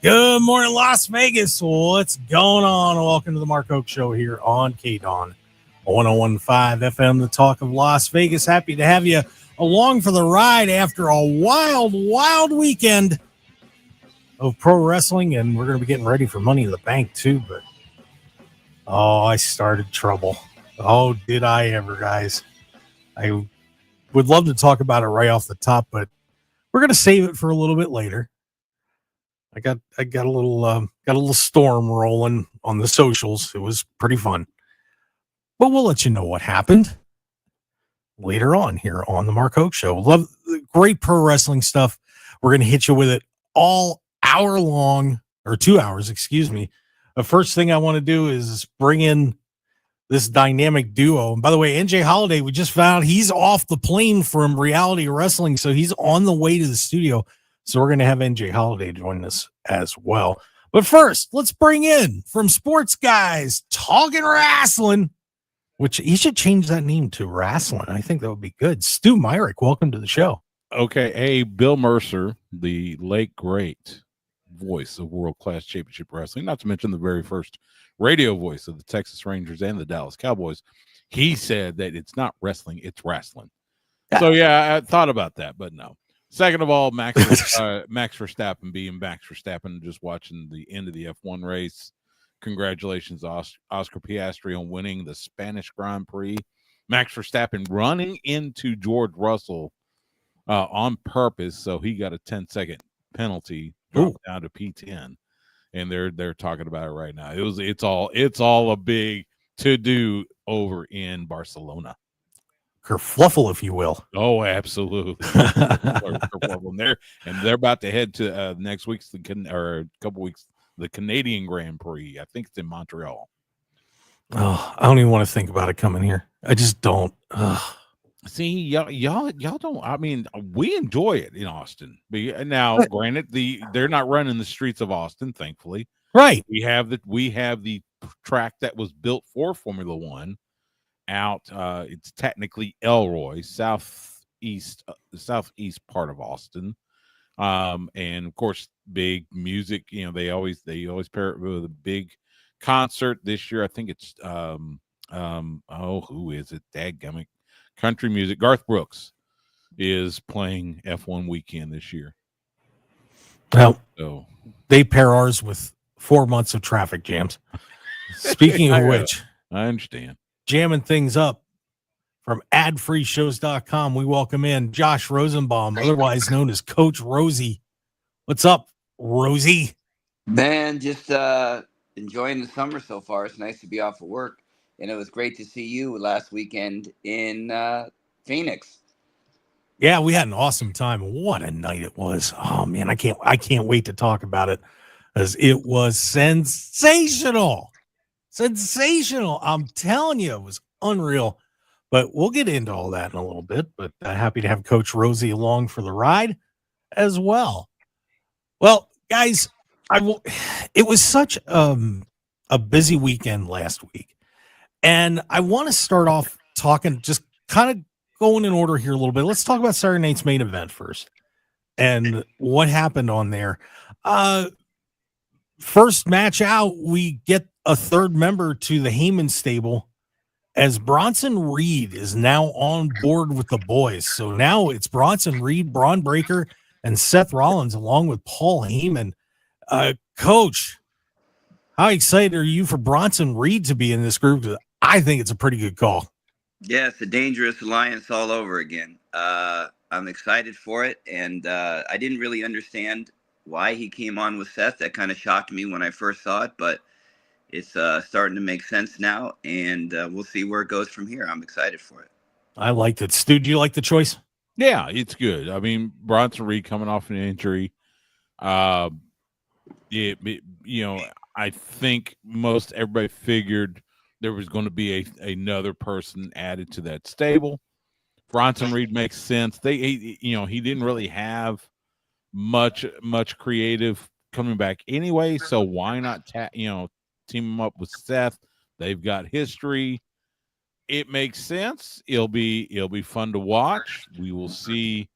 Good morning, Las Vegas. What's going on? Welcome to the Mark Hoke Show here on KDAWN 1015 FM, the talk of Las Vegas. Happy to have you along for the ride after a wild, wild weekend of pro wrestling. And we're going to be getting ready for Money in the Bank, too. But, I started trouble. Oh, did I ever, guys? I would love to talk about it right off the top, but we're going to save it for a little bit later. I got a little storm rolling on the socials. It was pretty fun. But we'll let you know what happened later on here on the Mark Hoke Show. Love great pro wrestling stuff. We're going to hit you with it all hour long, or 2 hours, excuse me. The first thing I want to do is bring in this dynamic duo. And by the way, NJ Holiday, we just found he's off the plane from Reality Wrestling, so he's on the way to the studio. So we're going to have NJ Holiday join us as well. But first, let's bring in from Sports Guys Talking Wrestling, which he should change that name to Wrestling. I think that would be good. Stu Myrick, welcome to the show. Okay, hey, Bill Mercer, the late great voice of world-class championship wrestling, not to mention the very first radio voice of the Texas Rangers and the Dallas Cowboys, he said that it's not wrestling, it's wrestling. So, yeah, I thought about that, but no. Second of all, Max Verstappen being Max Verstappen, just watching the end of the F1 race. Congratulations, Oscar Piastri, on winning the Spanish Grand Prix. Max Verstappen running into George Russell on purpose, so he got a 10-second penalty, dropped down to P10, and they're talking about it right now. It's all a big to do over in Barcelona. Kerfluffle, if you will. Oh, absolutely. They're about to head to next week's a couple weeks the Canadian Grand Prix. I think it's in Montreal. Oh, I don't even want to think about it coming here. I just don't. See, y'all don't. I mean, we enjoy it in Austin. Now, granted, they're not running the streets of Austin, thankfully. Right. We have the track that was built for Formula One out. It's technically Elroy, southeast part of Austin. And of course, big music. You know, they always pair it with a big concert this year. I think it's who is it? Dadgummit. Country music. Garth Brooks is playing F1 weekend this year. Well, so they pair ours with 4 months of traffic jams. Speaking of which, I understand. Jamming things up from adfreeshows.com. We welcome in Josh Rosenbaum, otherwise known as Coach Rosie. What's up, Rosie? Man, just enjoying the summer so far. It's nice to be off of work, and it was great to see you last weekend in Phoenix. Yeah, we had an awesome time. What a night it was. Oh man, I can't wait to talk about it, as it was sensational. Sensational. I'm telling you, it was unreal. But we'll get into all that in a little bit. But happy to have Coach Rosie along for the ride as well. Well, guys, it was such a busy weekend last week. And I want to start off talking, just kind of going in order here a little bit. Let's talk about Saturday night's main event first and what happened on there. First match out, we get a third member to the Heyman stable, as Bronson Reed is now on board with the boys. So now it's Bronson Reed, Braun Breaker, and Seth Rollins, along with Paul Heyman. Coach, how excited are you for Bronson Reed to be in this group? I think it's a pretty good call. Yeah, it's a dangerous alliance all over again. I'm excited for it, and I didn't really understand why he came on with Seth. That kind of shocked me when I first saw it, but it's starting to make sense now, and we'll see where it goes from here. I'm excited for it. I liked it. Stu, do you like the choice? Yeah, it's good. I mean, Bronson Reed coming off an injury. I think most everybody figured there was going to be another person added to that stable. Bronson Reed makes sense. He didn't really have much creative coming back anyway, so why not team him up with Seth? They've got history. It makes sense. It'll be fun to watch. We will see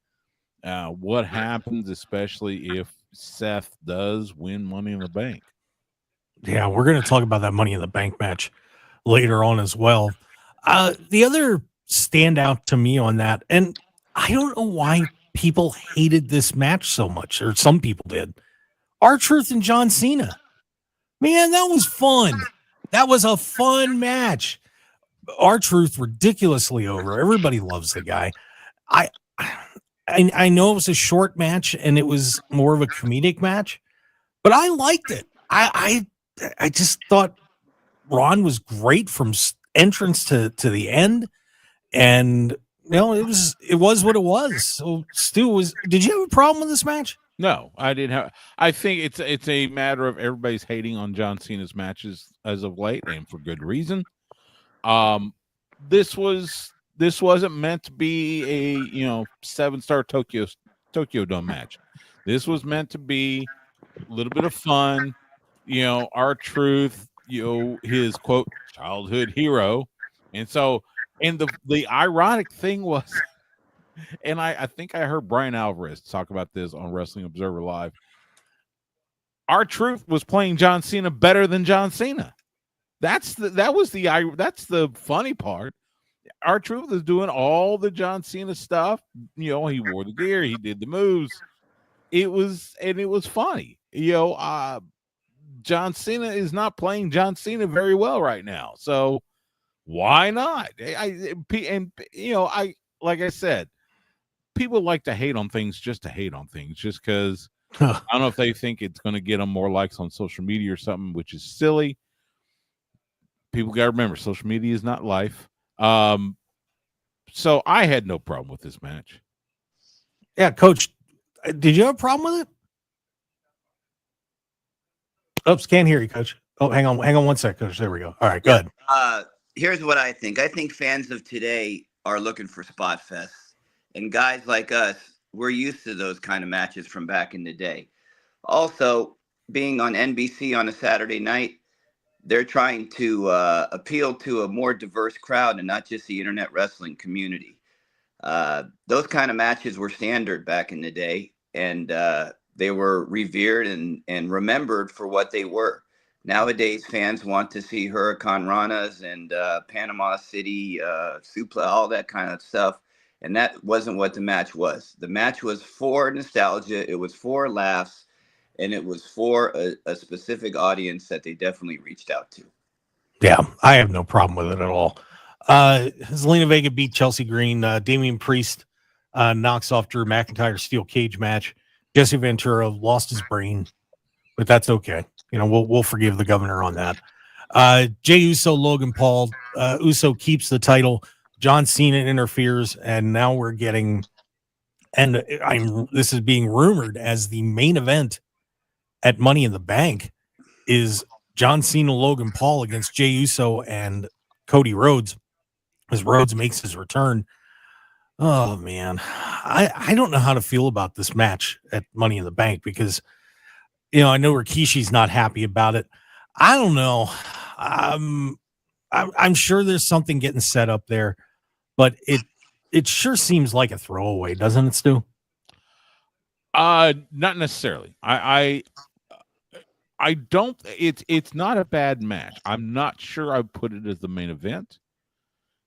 what happens, especially if Seth does win Money in the Bank. Yeah, we're going to talk about that Money in the Bank match later on as well. The other standout to me on that, and I don't know why people hated this match so much, or some people did. R-Truth and John Cena. Man, that was fun. That was a fun match. R-Truth ridiculously over. Everybody loves the guy. I know it was a short match and it was more of a comedic match, but I liked it. I just thought Ron was great from entrance to the end, and it was what it was. So Stu, did you have a problem with this match? No, I didn't have. I think it's a matter of everybody's hating on John Cena's matches as of late, and for good reason. This wasn't meant to be a 7-star Tokyo Dome match. This was meant to be a little bit of fun. R-Truth, his quote childhood hero, and the ironic thing was. And I think I heard Brian Alvarez talk about this on Wrestling Observer Live. R-Truth was playing John Cena better than John Cena. That's the funny part. R-Truth is doing all the John Cena stuff. He wore the gear, he did the moves. It was funny. John Cena is not playing John Cena very well right now. So why not? Like I said, people like to hate on things just to hate on things, just because I don't know if they think it's going to get them more likes on social media or something, which is silly. People got to remember, social media is not life. So I had no problem with this match. Yeah, Coach, did you have a problem with it? Oops, can't hear you, Coach. Oh, hang on one sec, Coach. There we go. All right, go ahead. Here's what I think. I think fans of today are looking for spot fests. And guys like us, we're used to those kind of matches from back in the day. Also, being on NBC on a Saturday night, they're trying to appeal to a more diverse crowd and not just the internet wrestling community. Those kind of matches were standard back in the day, and they were revered and remembered for what they were. Nowadays, fans want to see Huracan Ranas and Panama City Suplex, all that kind of stuff. And that wasn't what the match was. The match was for nostalgia. It was for laughs. And it was for a specific audience that they definitely reached out to. Yeah, I have no problem with it at all. Zelina Vega beat Chelsea Green. Damian Priest knocks off Drew McIntyre's steel cage match. Jesse Ventura lost his brain, but that's okay. We'll forgive the governor on that. Jey Uso, Logan Paul. Uso keeps the title. John Cena interferes, and now we're getting, and this is being rumored as the main event at Money in the Bank is John Cena, Logan Paul against Jey Uso and Cody Rhodes, as Rhodes makes his return. Oh man, I don't know how to feel about this match at Money in the Bank because, I know Rikishi's not happy about it. I don't know. I'm sure there's something getting set up there, but it sure seems like a throwaway, doesn't it, Stu? Not necessarily. I don't. It's not a bad match. I'm not sure I put it as the main event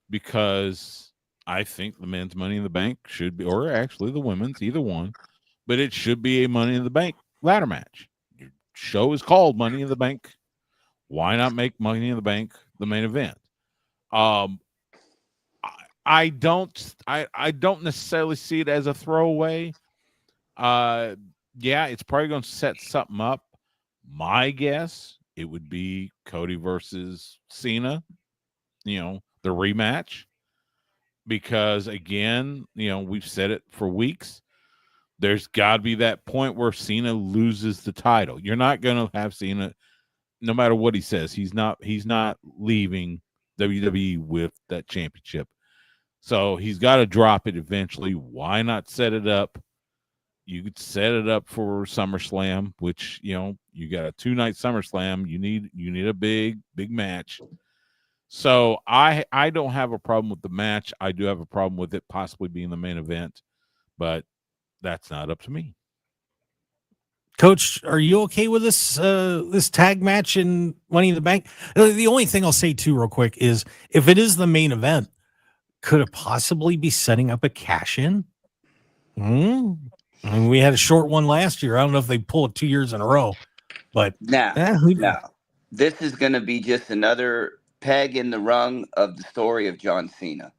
because I think the men's Money in the Bank should be, or actually the women's, either one, but it should be a Money in the Bank ladder match. Your show is called Money in the Bank. Why not make Money in the Bank the main event? I don't necessarily see it as a throwaway. Yeah, it's probably going to set something up. My guess, it would be Cody versus Cena, the rematch. Because again, we've said it for weeks. There's got to be that point where Cena loses the title. You're not going to have Cena, no matter what he says, he's not leaving WWE with that championship. So he's got to drop it eventually. Why not set it up? You could set it up for SummerSlam, which, you got a 2-night SummerSlam. You need a big match. So I don't have a problem with the match. I do have a problem with it possibly being the main event, but that's not up to me. Coach, are you okay with this tag match in Money in the Bank? The only thing I'll say too, real quick, is if it is the main event, could it possibly be setting up a cash in? I mean, we had a short one last year. I don't know if they pull it 2 years in a row, but No. This is going to be just another peg in the rung of the story of John Cena.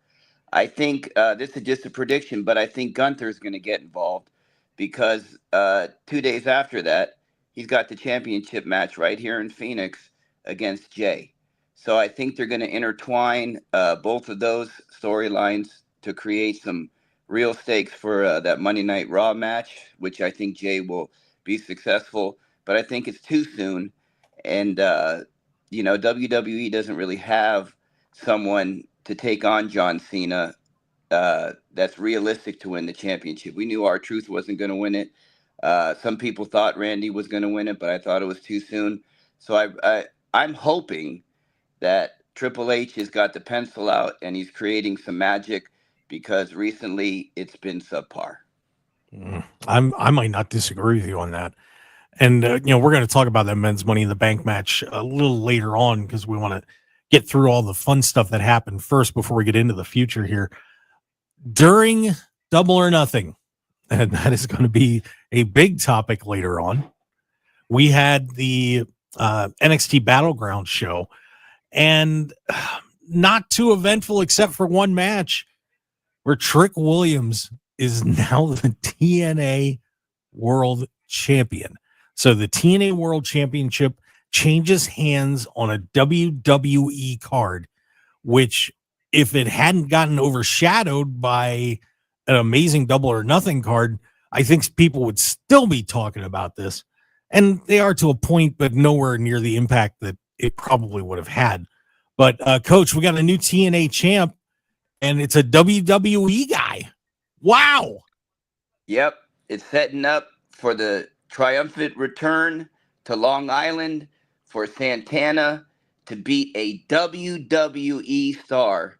I think this is just a prediction, but I think Gunther's going to get involved because 2 days after that, he's got the championship match right here in Phoenix against Jay. So I think they're going to intertwine both of those storylines to create some real stakes for that Monday Night Raw match, which I think Jay will be successful. But I think it's too soon. And, WWE doesn't really have someone to take on John Cena that's realistic to win the championship. We knew R-Truth wasn't going to win it. Some people thought Randy was going to win it, but I thought it was too soon. So I'm hoping that Triple H has got the pencil out and he's creating some magic because recently it's been subpar. I might not disagree with you on that. And we're going to talk about that men's Money in the Bank match a little later on because we want to get through all the fun stuff that happened first before we get into the future here. During Double or Nothing, and that is going to be a big topic later on, we had the NXT Battleground show, and not too eventful except for one match where Trick Williams is now the TNA World Champion. So the TNA World Championship changes hands on a WWE card, which if it hadn't gotten overshadowed by an amazing Double or Nothing card, I think people would still be talking about this. And they are to a point, but nowhere near the impact that it probably would have had. But Coach, we got a new TNA champ, and it's a WWE guy. Wow. Yep. It's setting up for the triumphant return to Long Island for Santana to beat a WWE star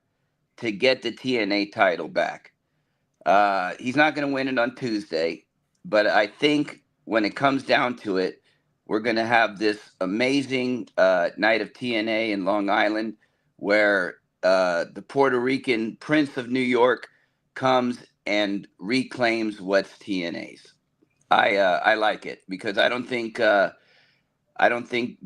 to get the TNA title back. He's not going to win it on Tuesday, but I think when it comes down to it, we're going to have this amazing night of TNA in Long Island where the Puerto Rican Prince of New York comes and reclaims what's TNA's. I like it because I don't think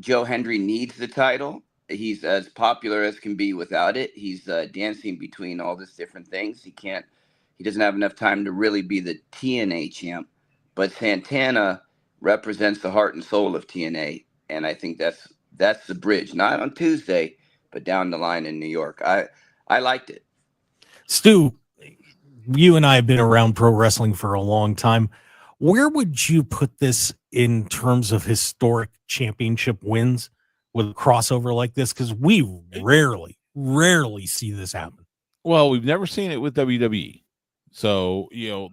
Joe Hendry needs the title. He's as popular as can be without it. He's dancing between all these different things. He doesn't have enough time to really be the TNA champ. But Santana represents the heart and soul of TNA, and I think that's the bridge. Not on Tuesday, but down the line in New York. I liked it. Stu, you and I have been around pro wrestling for a long time. Where would you put this in terms of historic championship wins with a crossover like this? Because we rarely see this happen. Well, we've never seen it with WWE. So,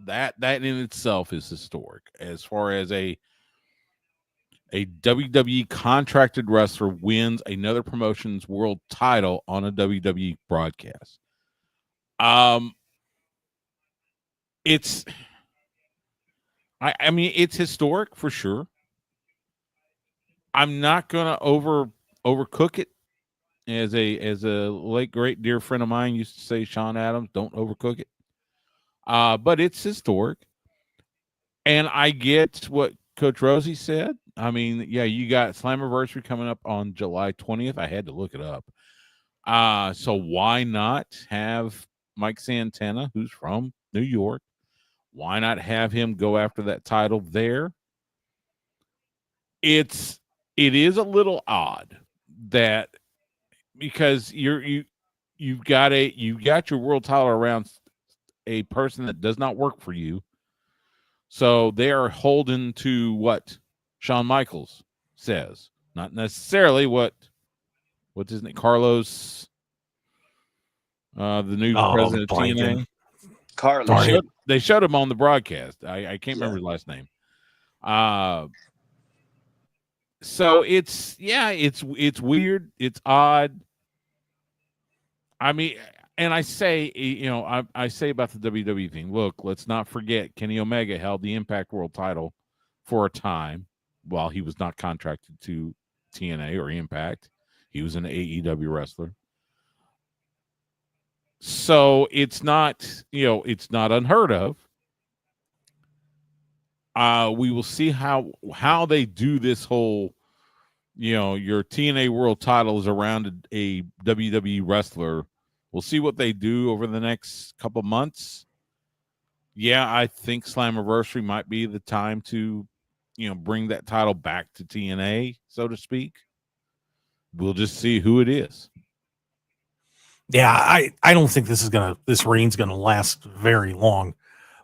that in itself is historic. As far as a WWE contracted wrestler wins another promotion's world title on a WWE broadcast. I mean, it's historic for sure. I'm not gonna overcook it. As a late great dear friend of mine used to say, Sean Adams, don't overcook it. But it's historic. And I get what Coach Rosie said. I mean, yeah, you got Slammiversary coming up on July 20th. I had to look it up. So why not have Mike Santana, who's from New York, why not have him go after that title there? It is a little odd that because you've got your world title around a person that does not work for you. So they are holding to what Shawn Michaels says, not necessarily what's his name, Carlos, the new president of TNA. Carlos. They showed him on the broadcast. I can't remember his last name. So it's weird. It's odd. I mean, and I say, I say about the WWE thing. Look, let's not forget Kenny Omega held the Impact World title for a time. while he was not contracted to TNA or Impact. He was an AEW wrestler. So it's not, it's not unheard of. We will see how they do this whole, your TNA world title is around a WWE wrestler. We'll see what they do over the next couple months. Yeah, I think Slammiversary might be the time to, bring that title back to TNA, so to speak. We'll just see who it is. Yeah, I don't think this reign's gonna last very long.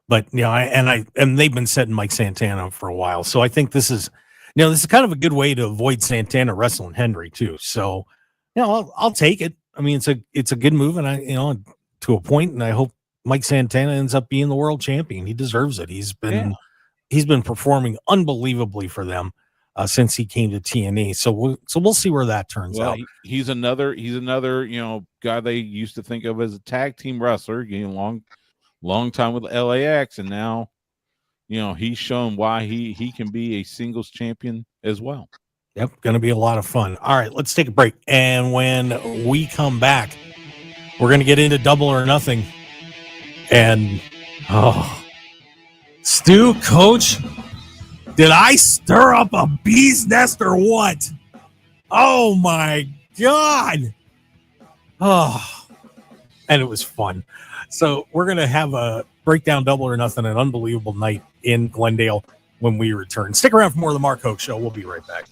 But and they've been setting Mike Santana for a while. So I think this is kind of a good way to avoid Santana wrestling Henry too. So, I'll take it. I mean, it's a good move, and to a point, and I hope Mike Santana ends up being the world champion. He deserves it. He's been performing unbelievably for them since he came to TNA. So we'll see where that turns out. He's another guy they used to think of as a tag team wrestler, long time with LAX, and now he's shown why he can be a singles champion as well. Yep, gonna be a lot of fun. All right, let's take a break, and when we come back, we're gonna get into Double or Nothing. And Stu, Coach, did I stir up a bee's nest or what? Oh my God. And it was fun. So we're going to have a breakdown Double or Nothing, an unbelievable night in Glendale when we return. Stick around for more of the Mark Hoke Show. We'll be right back.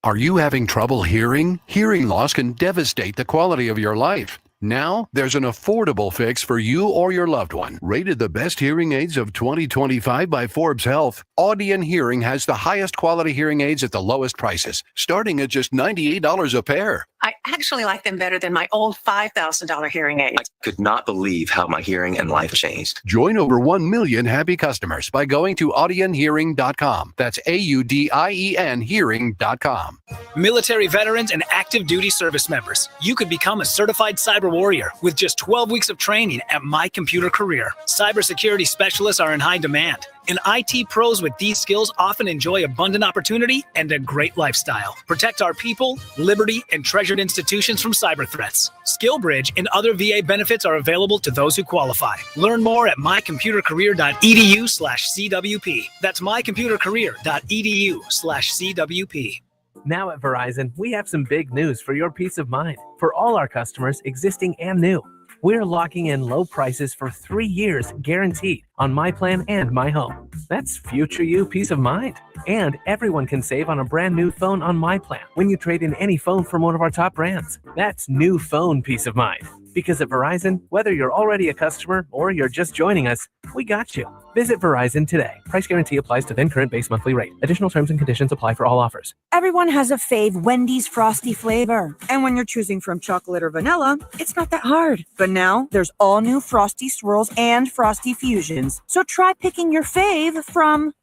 Are you having trouble hearing? Hearing loss can devastate the quality of your life. Now, there's an affordable fix for you or your loved one. Rated the best hearing aids of 2025 by Forbes Health, Audion Hearing has the highest quality hearing aids at the lowest prices, starting at just $98 a pair. I actually like them better than my old $5,000 hearing aids. I could not believe how my hearing and life changed. Join over 1 million happy customers by going to audionhearing.com. That's AUDIEN hearing.com. Military veterans and active duty service members, you could become a certified cyber warrior with just 12 weeks of training at My Computer Career. Cybersecurity specialists are in high demand, and IT pros with these skills often enjoy abundant opportunity and a great lifestyle. Protect our people, liberty, and treasured institutions from cyber threats. SkillBridge and other VA benefits are available to those who qualify. Learn more at mycomputercareer.edu/CWP. That's mycomputercareer.edu/CWP. Now at Verizon, we have some big news for your peace of mind. For all our customers, existing and new, we're locking in low prices for 3 years guaranteed on My Plan and My Home. That's future you peace of mind. And everyone can save on a brand new phone on My Plan when you trade in any phone from one of our top brands. That's new phone peace of mind. Because at Verizon, whether you're already a customer or you're just joining us, we got you. Visit Verizon today. Price guarantee applies to then current base monthly rate. Additional terms and conditions apply for all offers. Everyone has a fave Wendy's Frosty flavor. And when you're choosing from chocolate or vanilla, it's not that hard. But now there's all new Frosty Swirls and Frosty Fusions. So try picking your fave from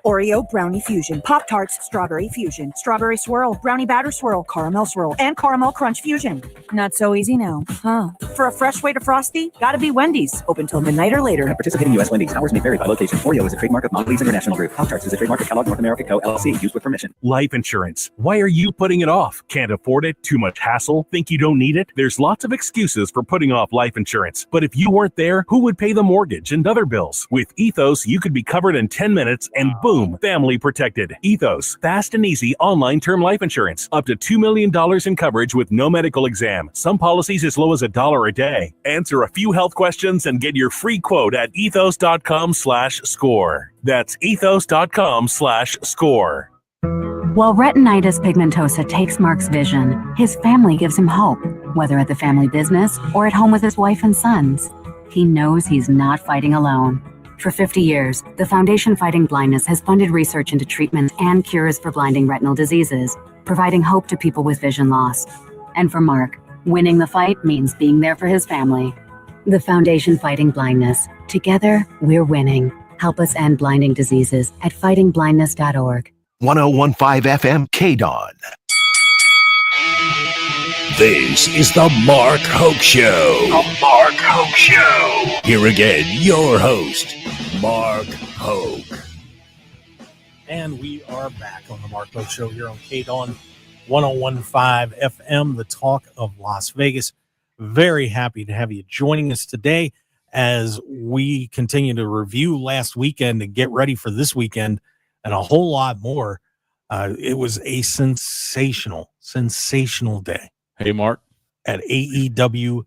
Oreo Brownie Fusion, Pop-Tarts Strawberry Fusion, Strawberry Swirl, Brownie Batter Swirl, Caramel Swirl, and Caramel Crunch Fusion. Not so easy now, huh? For a fresh way to Frosty, gotta be Wendy's. Open till midnight or later. Participating U.S. Wendy's. Hours may vary by location. Oreo is a trademark of Mondelez International Group. Pop-Tarts is a trademark of Kellogg North America Co. LLC. Used with permission. Life insurance. Why are you putting it off? Can't afford it? Too much hassle? Think you don't need it? There's lots of excuses for putting off life insurance. But if you weren't there, who would pay the mortgage and other bills? With Ethos, you could be covered in 10 minutes and boom, family protected. Ethos. Fast and easy online term life insurance. Up to $2 million in coverage with no medical exam. Some policies as low as $1 a day. Answer a few health questions and get your free quote at ethos.com/score. That's ethos.com/score. While retinitis pigmentosa takes Mark's vision, his family gives him hope, whether at the family business or at home with his wife and sons. He knows he's not fighting alone. For 50 years, the Foundation Fighting Blindness has funded research into treatments and cures for blinding retinal diseases, providing hope to people with vision loss. And for Mark, winning the fight means being there for his family. The Foundation Fighting Blindness. Together, we're winning. Help us end blinding diseases at fightingblindness.org. 101.5 FM KDAWN. This is the Mark Hoke Show. The Mark Hoke Show. Here again, your host, Mark Hoke. And we are back on the Mark Hoke Show here on KDAWN 101.5 FM, the talk of Las Vegas. Very happy to have you joining us today as we continue to review last weekend and get ready for this weekend and a whole lot more. It was a sensational day. Hey, Mark. At AEW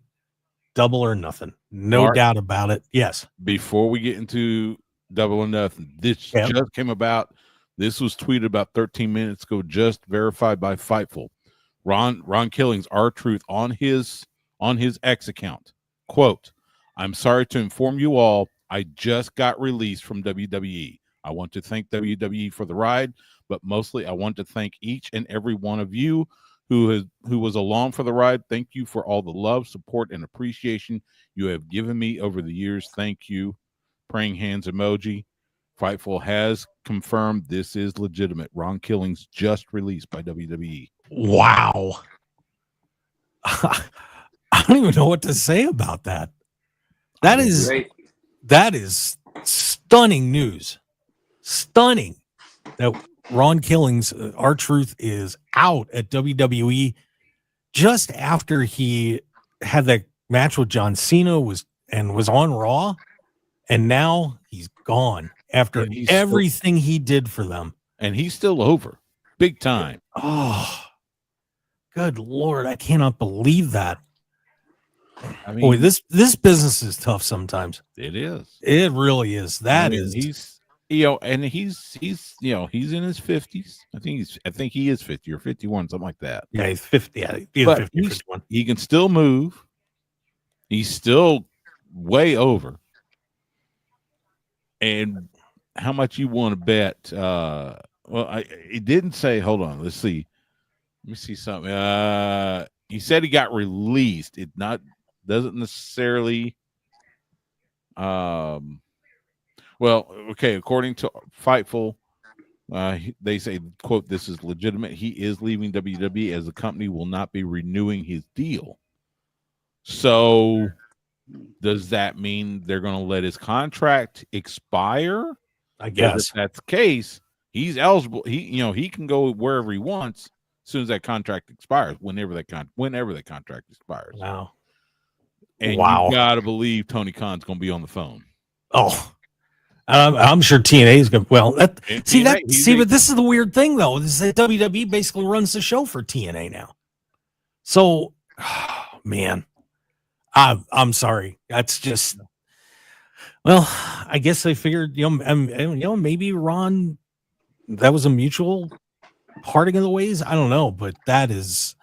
Double or Nothing. No Mark, doubt about it. Yes. Before we get into Double or Nothing, this just came about. This was tweeted about 13 minutes ago, just verified by Fightful. Ron Killings, R-Truth, on his X account. Quote, "I'm sorry to inform you all, I just got released from WWE. I want to thank WWE for the ride, but mostly I want to thank each and every one of you who was along for the ride. Thank you for all the love, support, and appreciation you have given me over the years. Thank you." Praying hands emoji. Fightful has confirmed this is legitimate. Ron Killings just released by WWE. Wow. I don't even know what to say about that. That is stunning news. Stunning that Ron Killings, R-Truth, is out at WWE just after he had that match with John Cena was on Raw, and now he's gone after everything he did for them. And he's still over big time. Oh, good Lord. I cannot believe that. I mean, boy, this business is tough sometimes. It is. It really is. He's in his 50s. I think he is 50 or 51, something like that. Yeah, he's 50. Yeah, he's but 50, 51. He can still move. He's still way over. And how much you want to bet? It didn't say. Hold on. Let's see. Let me see something. He said he got released. It doesn't necessarily. Well, okay. According to Fightful, they say, quote, "This is legitimate. He is leaving WWE as the company will not be renewing his deal." So, does that mean they're going to let his contract expire? I guess if that's the case, he's eligible. He can go wherever he wants as soon as that contract expires. Whenever that contract expires. Wow. And you gotta believe Tony Khan's going to be on the phone. Oh, I'm sure TNA is going to. Well, but this is the weird thing, though, is that WWE basically runs the show for TNA now. So, man, I'm sorry. That's just, well, I guess they figured, maybe Ron, that was a mutual parting of the ways. I don't know, but that is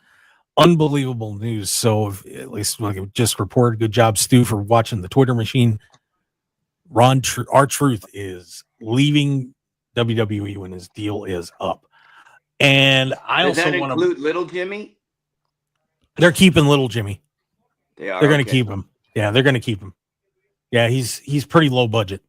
unbelievable news. So at least just reported. Good job, Stu, for watching the Twitter machine. R-Truth is leaving WWE when his deal is up. And Does that include Little Jimmy? They're keeping Little Jimmy. They're going to keep him. Yeah, they're going to keep him. Yeah, he's pretty low budget.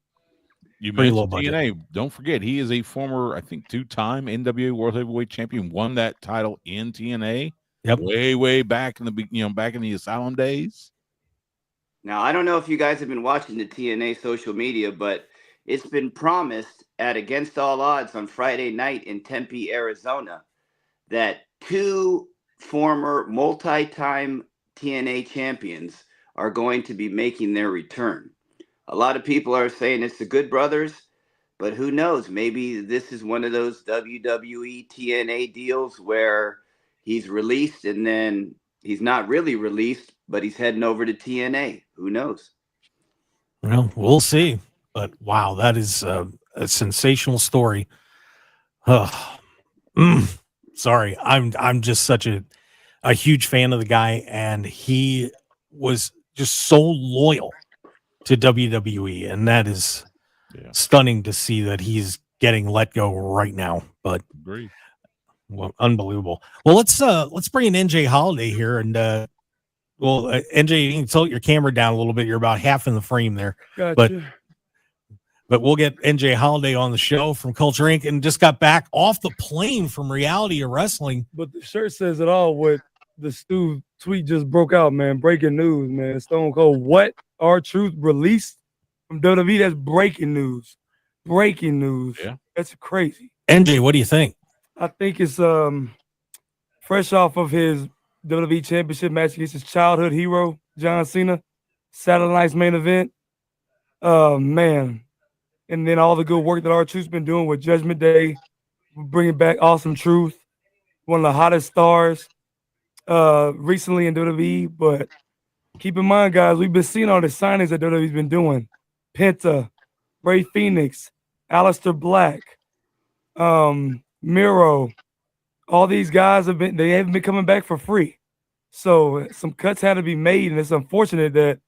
You mentioned TNA. Don't forget, he is a former, I think, 2-time NWA World Heavyweight Champion. Won that title in TNA. Yep. Way back in the Asylum days. Now, I don't know if you guys have been watching the TNA social media, but it's been promised at Against All Odds on Friday night in Tempe, Arizona, that 2 former multi-time TNA champions are going to be making their return. A lot of people are saying it's the Good Brothers, but who knows? Maybe this is one of those WWE TNA deals where he's released and then he's not really released, but he's heading over to TNA. Who knows? Well, we'll see. But wow, that is a sensational story. Sorry, I'm just such a huge fan of the guy, and he was just so loyal to WWE, and that is stunning to see that he's getting let go right now. But Agreed. Well, unbelievable. Well, let's bring in NJ Holiday here, and NJ, you can tilt your camera down a little bit. You're about half in the frame there. Gotcha. But we'll get NJ Holiday on the show from Culture Inc. and just got back off the plane from Reality of Wrestling. But the shirt says it all. What the Stu tweet just broke out, man. Breaking news, man. Stone Cold, what? R-Truth released from WWE? That's breaking news. breaking news. Yeah. That's crazy. NJ, what do you think? I think it's fresh off of his WWE Championship match against his childhood hero, John Cena, Saturday night's main event. Man. And then all the good work that R-Truth's been doing with Judgment Day, bringing back Awesome Truth, one of the hottest stars recently in WWE. But keep in mind, guys, we've been seeing all the signings that WWE's been doing. Penta, Ray Phoenix, Aleister Black, Miro. All these guys haven't been coming back for free. So some cuts had to be made, and it's unfortunate that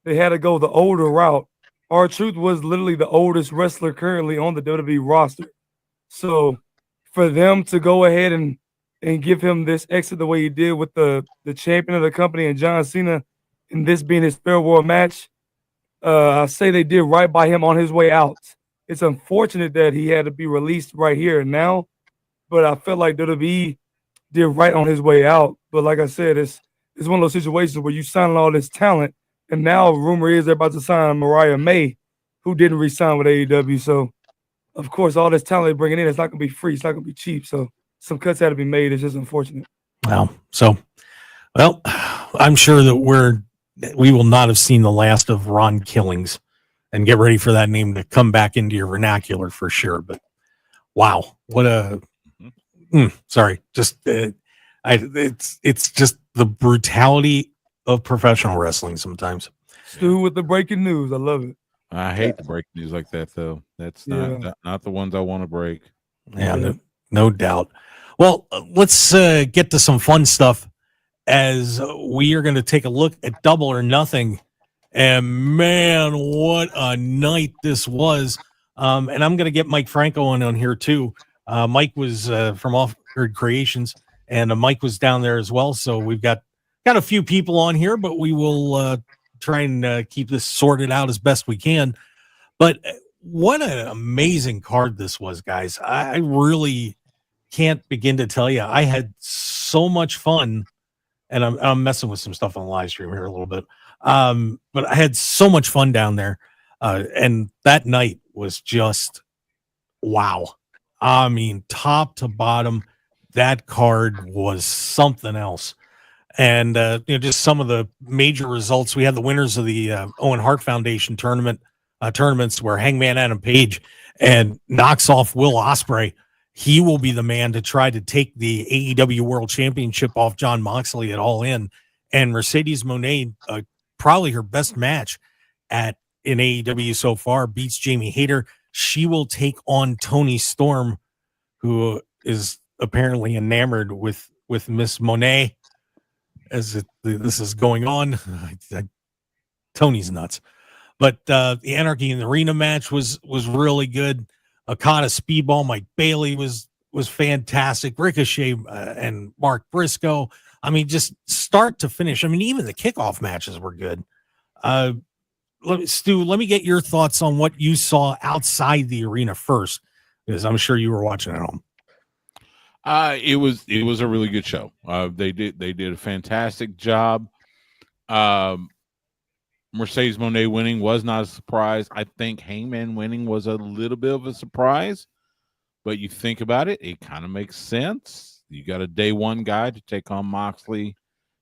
they had to go the older route. R-Truth was literally the oldest wrestler currently on the WWE roster. So for them to go ahead and give him this exit the way he did with the champion of the company and John Cena, and this being his farewell match, I say they did right by him on his way out. It's unfortunate that he had to be released right here and now, but I feel like WWE did right on his way out. But like I said, it's one of those situations where you sign all this talent, and now rumor is they're about to sign Mariah May, who didn't re-sign with AEW. So, of course, all this talent they're bringing in, it's not going to be free. It's not going to be cheap. So some cuts had to be made. It's just unfortunate. Well, I'm sure that we will not have seen the last of Ron Killings, and get ready for that name to come back into your vernacular for sure. But wow, what a sorry, just it's just the brutality of professional wrestling sometimes. Stu with the breaking news. I love it. I hate to break news like that, though. That's not the ones I want to break. Yeah, no doubt. Well, let's get to some fun stuff as we are going to take a look at Double or Nothing. And man, what a night this was. And I'm going to get Mike Franco on here too. Mike was from Off Grid Creations, and Mike was down there as well. So we've got a few people on here, but we will try and keep this sorted out as best we can. But what an amazing card this was, guys. I really can't begin to tell you. I had so much fun, and I'm messing with some stuff on the live stream here a little bit. But I had so much fun down there. And that night was just wow. I mean, top to bottom, that card was something else. And just some of the major results. We had the winners of the Owen Hart Foundation tournaments where Hangman Adam Page and knocks off Will Ospreay. He will be the man to try to take the AEW World Championship off Jon Moxley at All In. And Mercedes Moné, probably her best match in AEW so far, beats Jamie Hayter. She will take on Toni Storm, who is apparently enamored with Miss Moné as this is going on. Tony's nuts. But the Anarchy in the Arena match was really good. Okada Speedball, Mike Bailey was fantastic. Ricochet and Mark Briscoe. I mean, just start to finish. I mean, even the kickoff matches were good. Stu, let me get your thoughts on what you saw outside the arena first, because I'm sure you were watching at home. It was a really good show. They did a fantastic job. Mercedes Moné winning was not a surprise. I think Hangman winning was a little bit of a surprise, but you think about it, it kind of makes sense. You got a day one guy to take on Moxley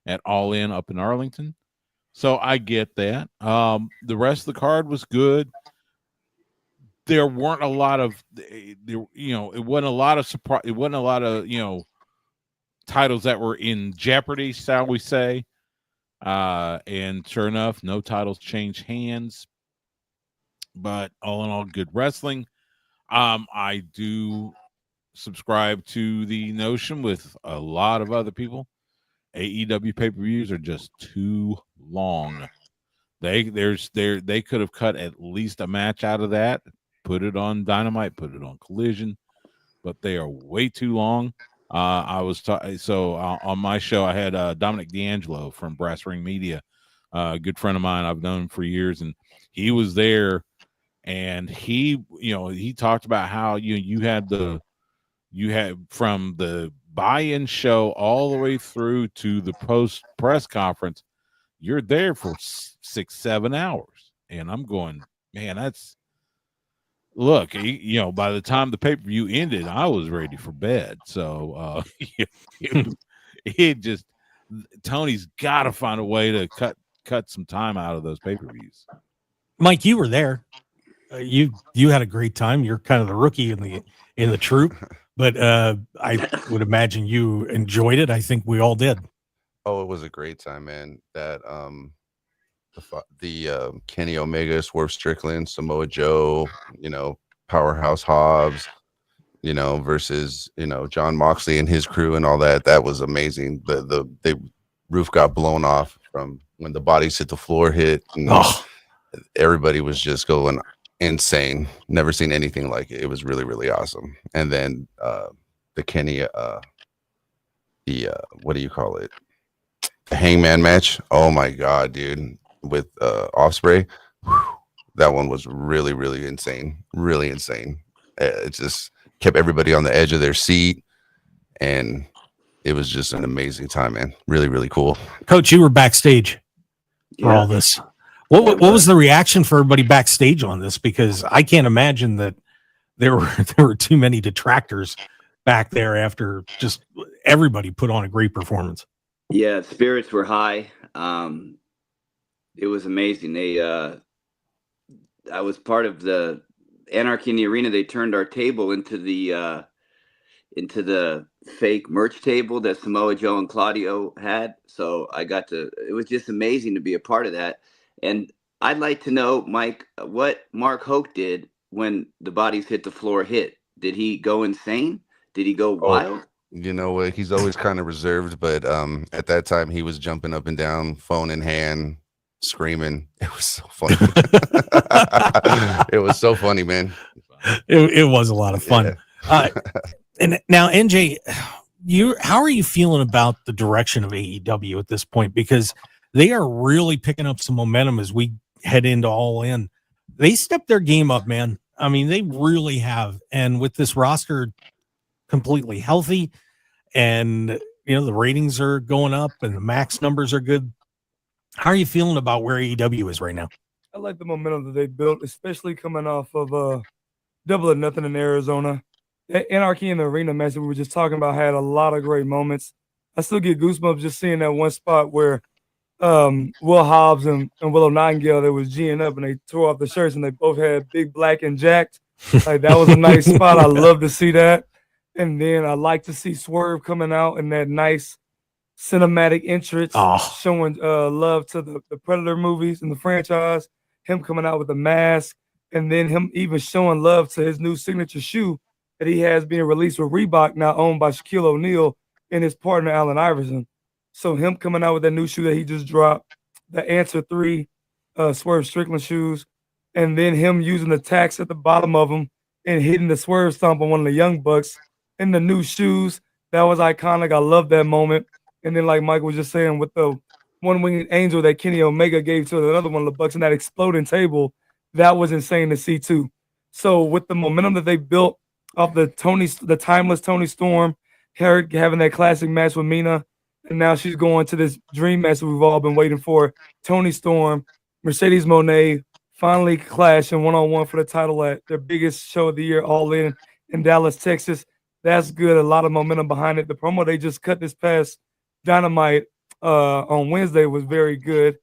at All In up in Arlington. So I get that. The rest of the card was good. There weren't a lot of, it wasn't a lot of surprise. It wasn't a lot of, titles that were in jeopardy, shall we say. And sure enough, no titles changed hands. But all in all, good wrestling. I do subscribe to the notion with a lot of other people. AEW pay-per-views are just too long. They could have cut at least a match out of that, put it on Dynamite, put it on Collision, but they are way too long. On my show, I had Dominic D'Angelo from Brass Ring Media, a good friend of mine. I've known him for years, and he was there, and he talked about how you had from the buy-in show all the way through to the post press conference, you're there for 6-7 hours. And I'm going, man, look, by the time the pay-per-view ended, I was ready for bed. So it just Tony's got to find a way to cut some time out of those pay-per-views. Mike, you were there. You had a great time. You're kind of the rookie in the troop, but I would imagine you enjoyed it. I think we all did. Oh, it was a great time, man. That the Kenny Omega, Swerve Strickland, Samoa Joe, Powerhouse Hobbs, versus John Moxley and his crew and all that. That was amazing. The roof got blown off from when the bodies hit the floor and everybody was just going insane. Never seen anything like it. It was really, really awesome. And then the Kenny what do you call it? The Hangman match. Oh my god, dude. With Ospreay. That one was really, really insane. Really insane. It just kept everybody on the edge of their seat, and it was just an amazing time, man. Really, really cool. Coach, you were backstage for all this. What was the reaction for everybody backstage on this? Because I can't imagine that there were too many detractors back there after just everybody put on a great performance. Yeah, spirits were high. It was amazing. I was part of the Anarchy in the Arena. They turned our table into the fake merch table that Samoa Joe and Claudio had. So it was just amazing to be a part of that. And I'd like to know, Mike, what Mark Hoke did when the bodies hit the floor hit. Did he go insane? Did he go wild? You know what? He's always kind of reserved, but at that time he was jumping up and down, phone in hand, screaming. It was so funny. It was so funny, man. It was a lot of fun. Yeah. And now, NJ, how are you feeling about the direction of AEW at this point? Because they are really picking up some momentum as we head into All In. They stepped their game up, man. I mean, they really have. And with this roster completely healthy, and the ratings are going up and the max numbers are good. How are you feeling about where AEW is right now? I like the momentum that they built, especially coming off of Double or Nothing in Arizona. That Anarchy in the Arena match that we were just talking about had a lot of great moments. I still get goosebumps just seeing that one spot where Will Hobbs and Willow Nightingale, they was G'ing up and they tore off the shirts and they both had big black and jacked. Like, that was a nice spot. I love to see that. And then I like to see Swerve coming out in that nice cinematic entrance, showing love to the Predator movies and the franchise. Him coming out with the mask, and then him even showing love to his new signature shoe that he has being released with Reebok, now owned by Shaquille O'Neal and his partner Allen Iverson. So him coming out with that new shoe that he just dropped, the Answer 3 Swerve Strickland shoes, and then him using the tacks at the bottom of them and hitting the Swerve stomp on one of the Young Bucks in the new shoes. That was iconic. I love that moment. And then, like Mike was just saying, with the one-winged angel that Kenny Omega gave to another one of the Bucks and that exploding table, that was insane to see too. So with the momentum that they built off the timeless Tony Storm, her having that classic match with Mina, and now she's going to this dream match that we've all been waiting for. Tony Storm, Mercedes Moné finally clashing one-on-one for the title at their biggest show of the year, All In Dallas, Texas. That's good. A lot of momentum behind it. The promo they just cut this past Dynamite on Wednesday was very good,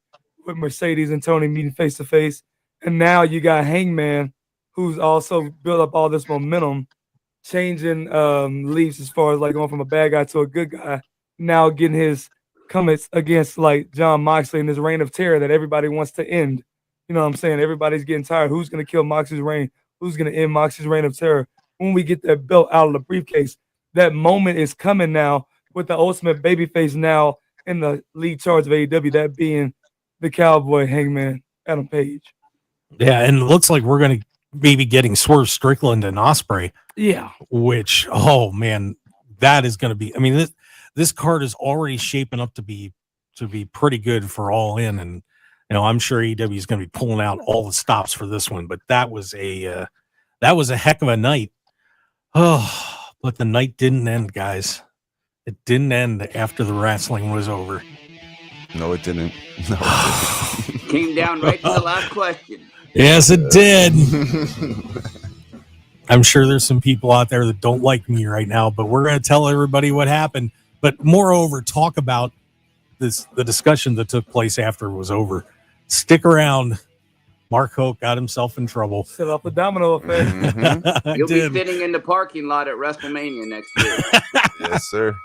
with Mercedes and Tony meeting face to face. And now you got Hangman, who's also built up all this momentum, changing leaves as far as like going from a bad guy to a good guy. Now getting his comments against like John Moxley and his reign of terror that everybody wants to end. You know what I'm saying? Everybody's getting tired. Who's going to kill Moxley's reign? Who's going to end Moxley's reign of terror? When we get that belt out of the briefcase, that moment is coming now, with the ultimate babyface now in the lead charge of AEW, that being the Cowboy Hangman Adam Page. Yeah, and it looks like we're going to maybe getting Swerve Strickland and Ospreay. Yeah. Which, oh man, that is going to be. I mean, this card is already shaping up to be pretty good for All In, and I'm sure AEW is going to be pulling out all the stops for this one. But that was a heck of a night. Oh, but the night didn't end, guys. It didn't end after the wrestling was over. No, it didn't. No, it didn't. Came down right to the last question. Yes, it did. I'm sure there's some people out there that don't like me right now, but we're going to tell everybody what happened. But moreover, talk about the discussion that took place after it was over. Stick around. Mark Hoke got himself in trouble. Set up a domino effect. Mm-hmm. You'll be sitting in the parking lot at WrestleMania next year. Yes, sir.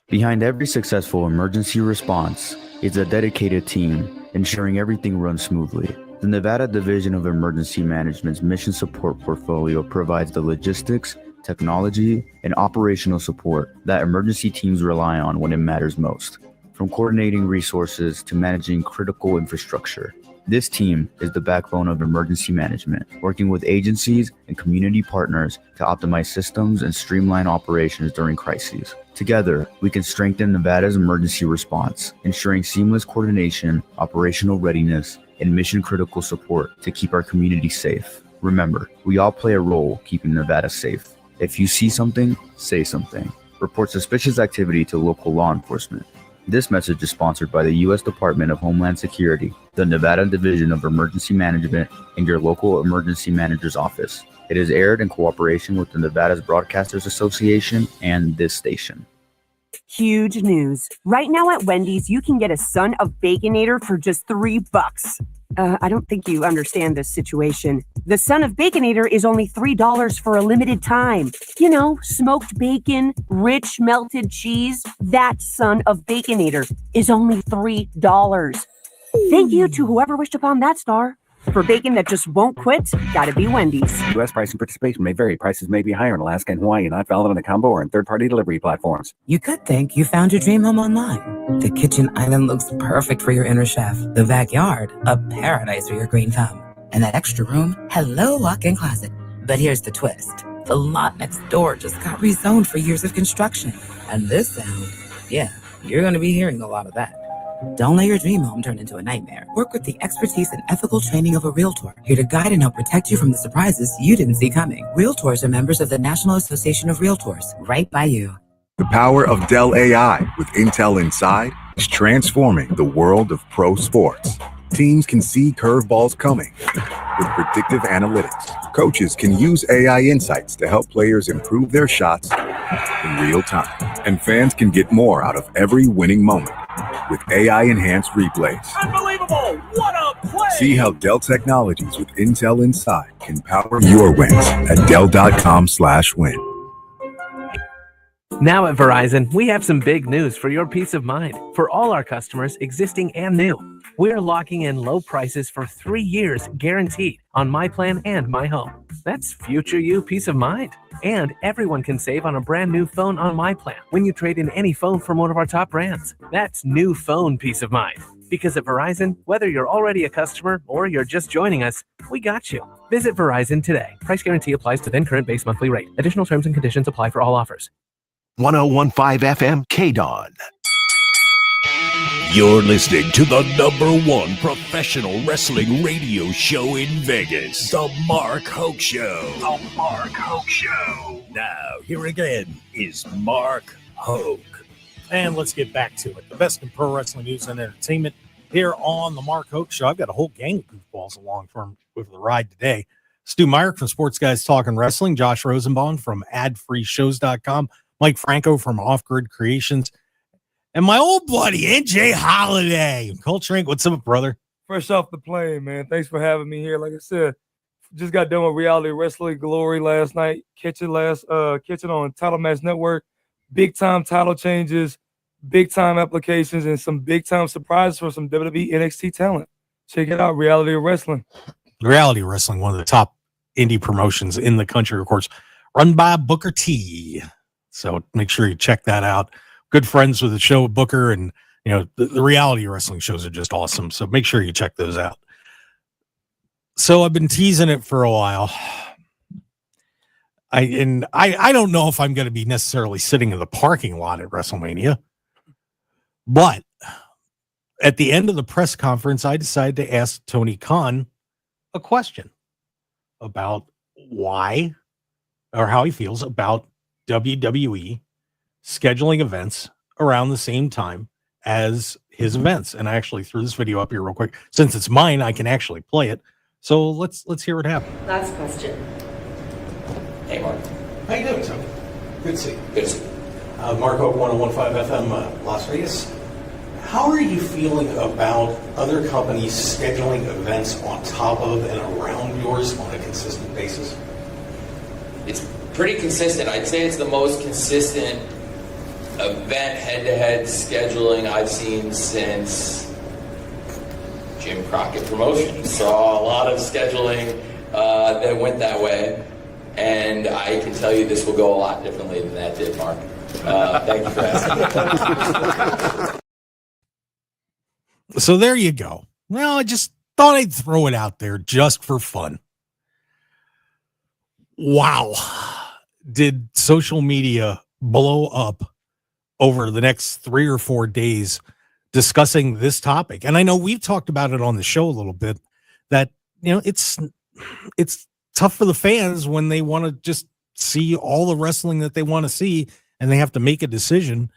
Behind every successful emergency response is a dedicated team ensuring everything runs smoothly. The Nevada Division of Emergency Management's mission support portfolio provides the logistics, technology, and operational support that emergency teams rely on when it matters most. From coordinating resources to managing critical infrastructure, this team is the backbone of emergency management, working with agencies and community partners to optimize systems and streamline operations during crises. Together, we can strengthen Nevada's emergency response, ensuring seamless coordination, operational readiness, and mission-critical support to keep our community safe. Remember, we all play a role keeping Nevada safe. If you see something, say something. Report suspicious activity to local law enforcement. This message is sponsored by the U.S. Department of Homeland Security, the Nevada Division of Emergency Management, and your local emergency manager's office. It is aired in cooperation with the Nevada's Broadcasters Association and this station. Huge news. Right now at Wendy's, you can get a Son of Baconator for just $3. I don't think you understand this situation. The Son of Baconator is only $3 for a limited time. You know, smoked bacon, rich melted cheese. That Son of Baconator is only $3. Thank you to whoever wished upon that star. For bacon that just won't quit, gotta be Wendy's. U.S. price and participation may vary. Prices may be higher in Alaska and Hawaii, not valid on a combo or in third-party delivery platforms. You could think you found your dream home online. The kitchen island looks perfect for your inner chef. The backyard, a paradise for your green thumb. And that extra room, hello walk-in closet. But here's the twist. The lot next door just got rezoned for years of construction. And this sound, yeah, you're going to be hearing a lot of that. Don't let your dream home turn into a nightmare. Work with the expertise and ethical training of a Realtor, here to guide and help protect you from the surprises you didn't see coming. Realtors are members of the National Association of Realtors, right by you. The power of Dell AI with Intel Inside is transforming the world of pro sports. Teams can see curveballs coming with predictive analytics. Coaches can use AI insights to help players improve their shots in real time. And fans can get more out of every winning moment with AI-enhanced replays. Unbelievable! What a play! See how Dell Technologies with Intel Inside can power your wins at Dell.com/win. Now at Verizon, we have some big news for your peace of mind. For all our customers, existing and new, we're locking in low prices for 3 years guaranteed on My Plan and My Home. That's future you peace of mind. And everyone can save on a brand new phone on My Plan when you trade in any phone from one of our top brands. That's new phone peace of mind. Because at Verizon, whether you're already a customer or you're just joining us, we got you. Visit Verizon today. Price guarantee applies to then current base monthly rate. Additional terms and conditions apply for all offers. 1015 FM KDAWN. You're listening to the #1 professional wrestling radio show in Vegas, The Mark Hoke Show. The Mark Hoke Show. Now, here again is Mark Hoke. And let's get back to it. The best in pro wrestling news and entertainment here on The Mark Hoke Show. I've got a whole gang of goofballs along for the ride today. Stu Myrick from Sports Guys Talking Wrestling, Josh Rosenbaum from adfreeshows.com, Mike Franco from Off Grid Creations, and my old buddy, NJ Holiday. Colt Shrink, what's up, brother? Fresh off the plane, man. Thanks for having me here. Like I said, just got done with Reality Wrestling Glory last night. Catch it on Title Match Network. Big time title changes, big time applications, and some big time surprises for some WWE NXT talent. Check it out, Reality Wrestling. Reality Wrestling, one of the top indie promotions in the country, of course, run by Booker T. So make sure you check that out. Good friends with the show, Booker, and you know the reality wrestling shows are just awesome. So make sure you check those out. So I've been teasing it for a while. I don't know if I'm going to be necessarily sitting in the parking lot at WrestleMania, but at the end of the press conference, I decided to ask Tony Khan a question about why or how he feels about WWE scheduling events around the same time as his events. And I actually threw this video up here real quick. Since it's mine, I can actually play it. So let's hear what happened. Last question. Hey, Mark. How you doing, Tony? Good to see you. Good to see you. Mark Hoke, 101.5 FM, Las Vegas. How are you feeling about other companies scheduling events on top of and around yours on a consistent basis? It's pretty consistent. I'd say it's the most consistent event head-to-head scheduling I've seen since Jim Crockett Promotions. Saw a lot of scheduling that went that way, and I can tell you this will go a lot differently than that did, Mark. Thank you for asking. So there you go. Well, I just thought I'd throw it out there just for fun. Wow. Did social media blow up over the next 3 or 4 days discussing this topic? And I know we've talked about it on the show a little bit, that, you know, it's tough for the fans when they want to just see all the wrestling that they want to see and they have to make a decision.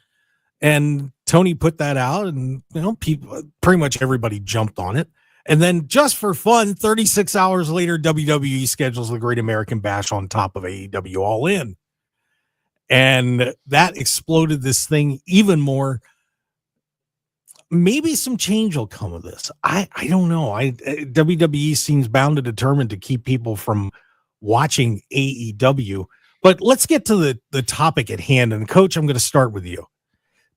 And Tony put that out, and, you know, people, pretty much everybody jumped on it. And then just for fun, 36 hours later, WWE schedules the Great American Bash on top of AEW All In. And that exploded this thing even more. Maybe some change will come of this. I don't know. WWE seems bound and determined to keep people from watching AEW. But let's get to the topic at hand. And Coach, I'm going to start with you.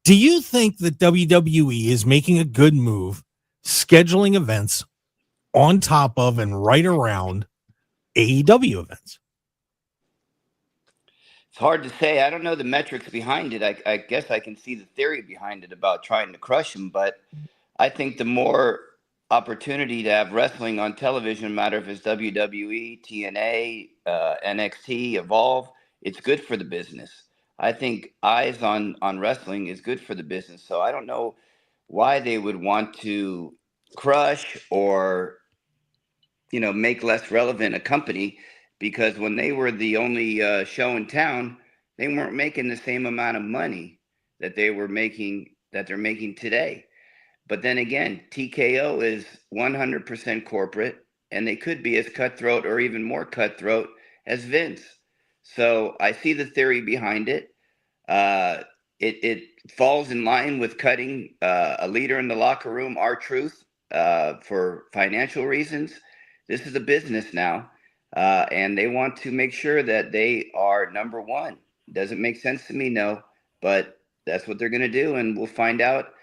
Do you think that WWE is making a good move scheduling events on top of and right around AEW events? It's hard to say. I don't know the metrics behind it. I guess I can see the theory behind it about trying to crush them, but I think the more opportunity to have wrestling on television, no matter if it's WWE, TNA, NXT, Evolve, it's good for the business. I think eyes on wrestling is good for the business. So I don't know why they would want to crush or, you know, make less relevant a company, because when they were the only show in town, they weren't making the same amount of money that they're making today. But then again, TKO is 100% corporate, and they could be as cutthroat or even more cutthroat as Vince. So I see the theory behind it. It falls in line with cutting a leader in the locker room, R-Truth, for financial reasons. This is a business now, and they want to make sure that they are number one. Doesn't make sense to me, no, but that's what they're going to do, and we'll find out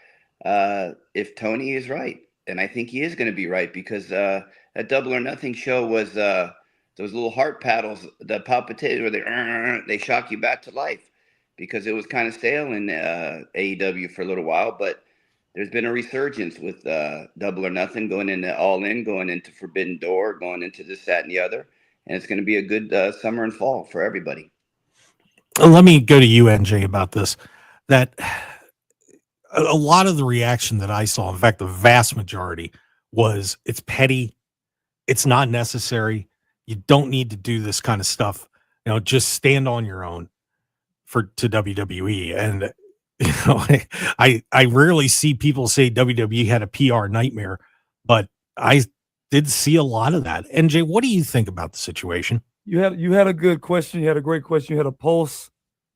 if Tony is right. And I think he is going to be right, because that Double or Nothing show was those little heart paddles, the palpitations where they shock you back to life, because it was kind of stale in AEW for a little while. But there's been a resurgence with Double or Nothing, going into All In, going into Forbidden Door, going into this, that, and the other. And it's going to be a good summer and fall for everybody. Let me go to you, NJ, about this. That a lot of the reaction that I saw, in fact, the vast majority, was it's petty. It's not necessary. You don't need to do this kind of stuff. You know, just stand on your own to WWE. And, you know, I rarely see people say WWE had a PR nightmare, but I did see a lot of that. NJ, what do you think about the situation? You had a good question. You had a great question. You had a pulse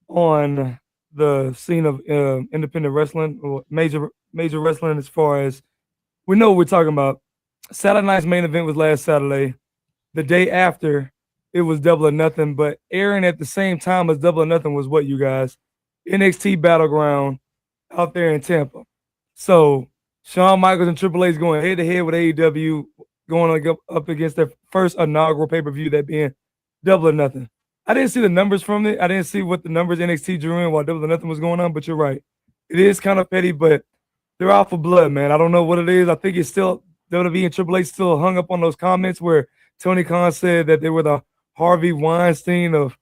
on the scene of independent wrestling, or major wrestling, as far as we know what we're talking about. Saturday night's main event was last Saturday. The day after, it was Double or Nothing, but airing at the same time as Double or Nothing was what, you guys? NXT Battleground out there in Tampa. So Shawn Michaels and Triple H going head-to-head with AEW, going up against their first inaugural pay-per-view, that being Double or Nothing. I didn't see the numbers from it. I didn't see what the numbers NXT drew in while Double or Nothing was going on, but you're right. It is kind of petty, but they're out for blood, man. I don't know what it is. I think it's still WWE and Triple H still hung up on those comments where Tony Khan said that they were the Harvey Weinstein of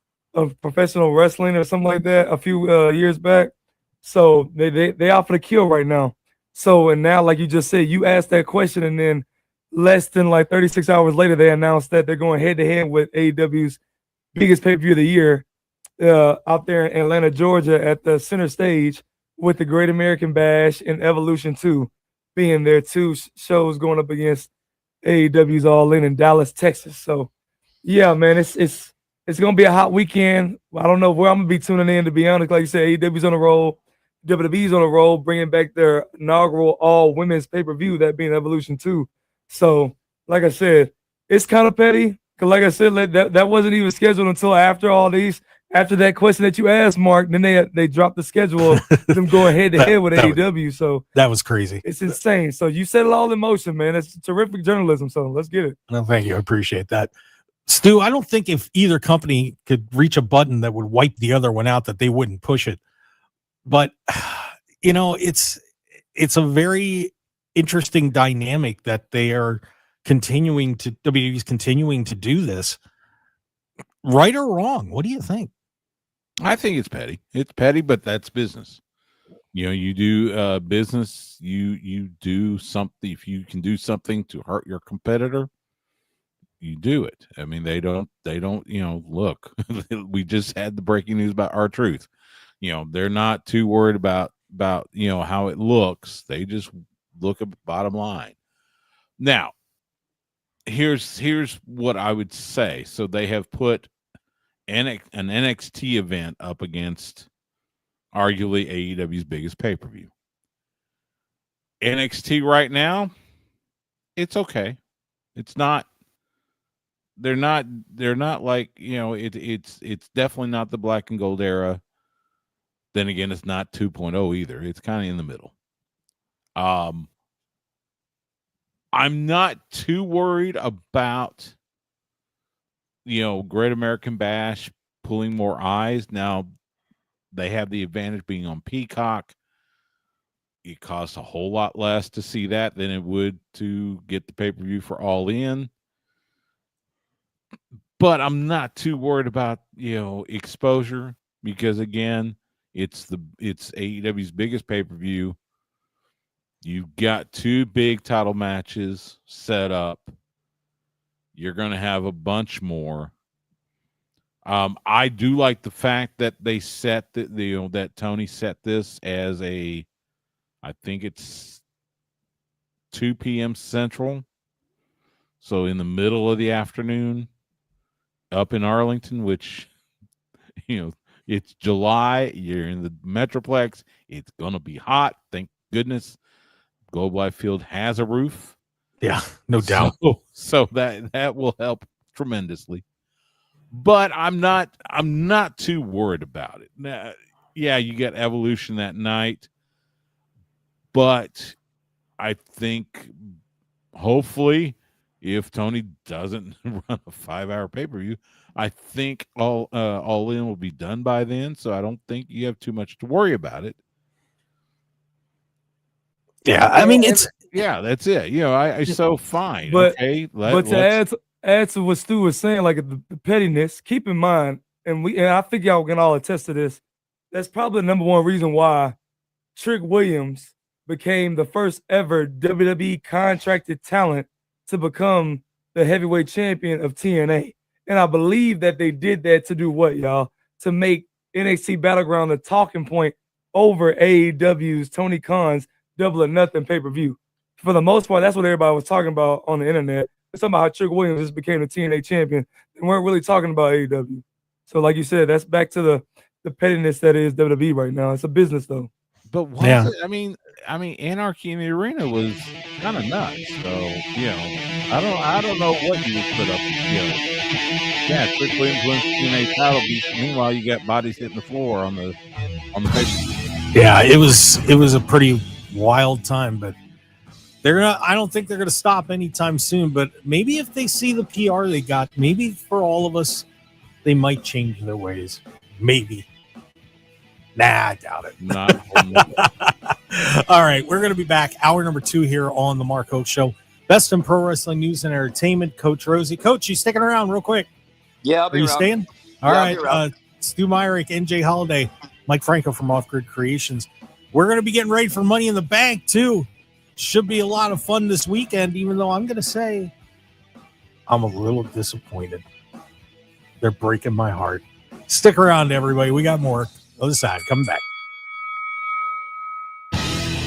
professional wrestling or something like that a few years back. So they out for the kill right now. So, and now, like you just said, you asked that question, and then less than like 36 hours later, they announced that they're going head-to-head with AEW's biggest pay-per-view of the year out there in Atlanta, Georgia, at the center stage, with the Great American Bash and Evolution 2 being their two shows going up against AEW's All In Dallas, Texas. So, yeah, man, it's It's going to be a hot weekend. I don't know where I'm going to be tuning in, to be honest. Like you said, AEW's on a roll. WWE's on a roll, bringing back their inaugural all-women's pay-per-view, that being Evolution 2. So, like I said, it's kind of petty. Because like I said, that wasn't even scheduled until after that question that you asked, Mark. Then they dropped the schedule of them going head-to-head with AEW. So that was crazy. It's insane. So you set it all in motion, man. It's terrific journalism. So let's get it. No, thank you. I appreciate that. Stu, I don't think if either company could reach a button that would wipe the other one out, that they wouldn't push it. But, it's a very interesting dynamic that WWE's continuing to do this. Right or wrong? What do you think? I think it's petty. It's petty, but that's business. You do business. You do something. If you can do something to hurt your competitor, you do it. I mean, they don't. Look, we just had the breaking news about R-Truth. They're not too worried about how it looks. They just look at the bottom line. Now, here's what I would say. So they have put an NXT event up against arguably AEW's biggest pay-per-view. NXT right now, it's okay. It's not. They're not like, it's definitely not the black and gold era. Then again, it's not 2.0 either. It's kind of in the middle. I'm not too worried about, Great American Bash pulling more eyes. Now, they have the advantage being on Peacock. It costs a whole lot less to see that than it would to get the pay-per-view for All In. But I'm not too worried about, exposure, because again, it's AEW's biggest pay-per-view. You've got 2 big title matches set up. You're going to have a bunch more. I do like the fact that they set that Tony set this as I think it's 2 p.m. Central. So in the middle of the afternoon up in Arlington, which, it's July. You're in the Metroplex. It's going to be hot. Thank goodness Globe Life Field has a roof. Yeah, no doubt. So that will help tremendously. But I'm not too worried about it. Now, yeah, you get Evolution that night. But I think hopefully if Tony doesn't run a 5-hour pay-per-view, I think all in will be done by then. So I don't think you have too much to worry about it. Yeah, I mean, that's it. So fine. But, okay. But to add to what Stu was saying, like the pettiness, keep in mind, and I think y'all can all attest to this, that's probably the number one reason why Trick Williams became the first ever WWE contracted talent to become the heavyweight champion of TNA. And I believe that they did that to do what, y'all? To make NXT Battleground a talking point over AEW's Tony Khan's Double or Nothing pay-per-view. For the most part, that's what everybody was talking about on the internet. It's talking about how Trick Williams just became the TNA champion. They weren't really talking about AEW. So like you said, that's back to the pettiness that is WWE right now. It's a business though. But what I mean, Anarchy in the Arena was kind of nuts. So, I don't know what you would put up with, Yeah, Trick Williams wins the TNA title. Meanwhile, you got bodies hitting the floor on the paper. Yeah, it was a pretty wild time, but I don't think they're gonna stop anytime soon. But maybe if they see the PR they got, maybe for all of us, they might change their ways. Maybe. Nah, I doubt it. Not all right, we're gonna be back. Hour number 2 here on the Mark Hoke Show. Best in pro wrestling news and entertainment. Coach Rosie. Coach, you sticking around real quick? Yeah, I'll be Are you around. staying? All right. Stu Myrick, NJ Holiday, Mike Franco from Off Grid Creations. We're going to be getting ready for Money in the Bank, too. Should be a lot of fun this weekend, even though I'm going to say I'm a little disappointed. They're breaking my heart. Stick around, everybody. We got more. Other side. Coming back.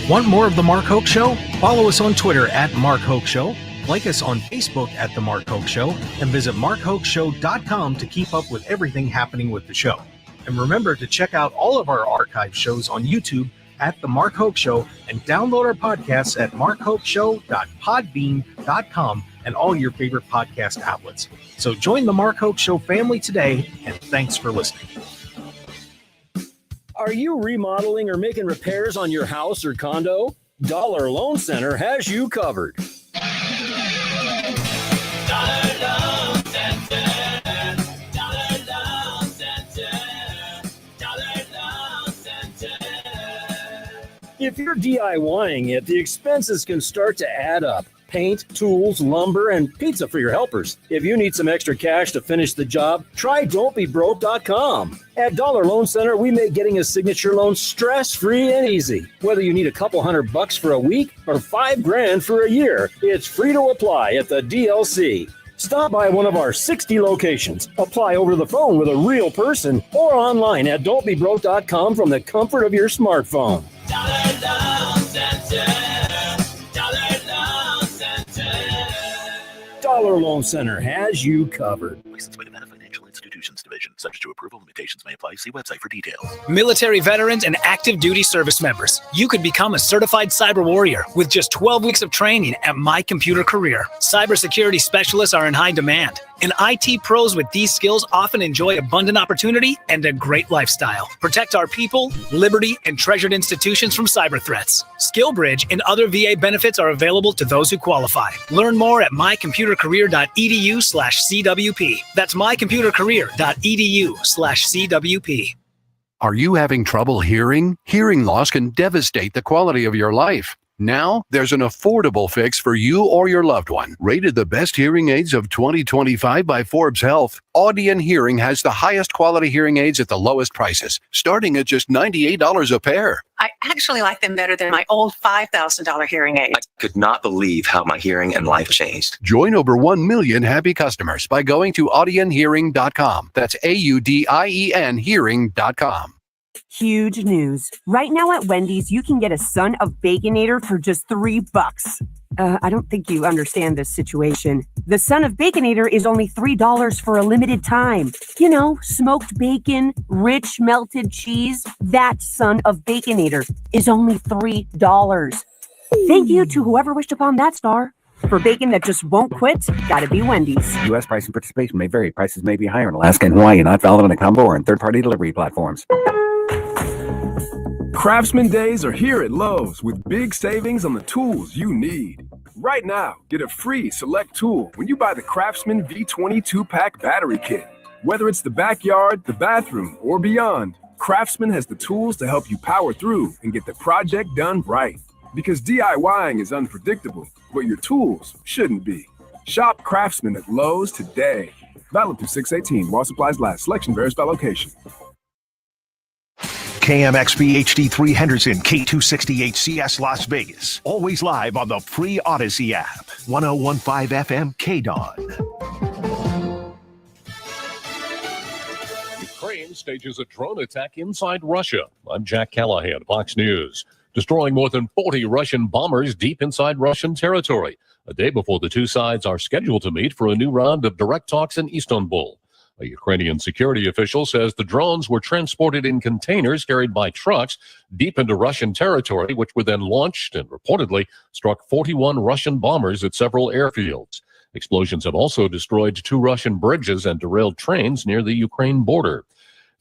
Want more of The Mark Hoke Show? Follow us on Twitter at Mark Hoke Show. Like us on Facebook at The Mark Hoke Show and visit markhokeshow.com to keep up with everything happening with the show. And remember to check out all of our archive shows on YouTube at The Mark Hoke Show and download our podcasts at markhokeshow.podbean.com and all your favorite podcast outlets. So join the Mark Hoke Show family today, and thanks for listening. Are you remodeling or making repairs on your house or condo? Dollar Loan Center has you covered. If you're DIYing it, the expenses can start to add up. Paint, tools, lumber, and pizza for your helpers. If you need some extra cash to finish the job, try don'tbebroke.com. At Dollar Loan Center, we make getting a signature loan stress-free and easy. Whether you need a couple $100 for a week or $5,000 for a year, it's free to apply at the DLC. Stop by one of our 60 locations. Apply over the phone with a real person or online at don'tbebroke.com from the comfort of your smartphone. Dollar Loan Center. Dollar Loan Center. Dollar Loan Center has you covered. Licensed by the Nevada Financial Institutions Division. Subject to approval, limitations may apply. See website for details. Military veterans and active duty service members, you could become a certified cyber warrior with just 12 weeks of training at My Computer Career. Cybersecurity specialists are in high demand, and IT pros with these skills often enjoy abundant opportunity and a great lifestyle. Protect our people, liberty, and treasured institutions from cyber threats. SkillBridge and other VA benefits are available to those who qualify. Learn more at mycomputercareer.edu/CWP. That's mycomputercareer.edu/CWP. Are you having trouble hearing? Hearing loss can devastate the quality of your life. Now, there's an affordable fix for you or your loved one. Rated the best hearing aids of 2025 by Forbes Health, Audion Hearing has the highest quality hearing aids at the lowest prices, starting at just $98 a pair. I actually like them better than my old $5,000 hearing aids. I could not believe how my hearing and life changed. Join over 1 million happy customers by going to audionhearing.com. That's AUDIEN hearing.com. Huge news. Right now at Wendy's, you can get a Son of Baconator for just $3. I don't think you understand this situation. The Son of Baconator is only $3 for a limited time. You know, smoked bacon, rich melted cheese. That Son of Baconator is only $3. Thank you to whoever wished upon that star. For bacon that just won't quit, gotta be Wendy's. U.S. price and participation may vary. Prices may be higher in Alaska and Hawaii, not valid on a combo or in third-party delivery platforms. Craftsman Days are here at Lowe's with big savings on the tools you need. Right now, get a free select tool when you buy the Craftsman V20 2-pack battery kit. Whether it's the backyard, the bathroom, or beyond, Craftsman has the tools to help you power through and get the project done right. Because DIYing is unpredictable, but your tools shouldn't be. Shop Craftsman at Lowe's today. Valid through 6/18 while supplies last. Selection varies by location. KMXB HD3 Henderson, K268CS Las Vegas. Always live on the free Odyssey app. 1015 FM KDAWN. Ukraine stages a drone attack inside Russia. I'm Jack Callahan, Fox News. Destroying more than 40 Russian bombers deep inside Russian territory, a day before the two sides are scheduled to meet for a new round of direct talks in Istanbul. A Ukrainian security official says the drones were transported in containers carried by trucks deep into Russian territory, which were then launched and reportedly struck 41 Russian bombers at several airfields. Explosions have also destroyed 2 Russian bridges and derailed trains near the Ukraine border.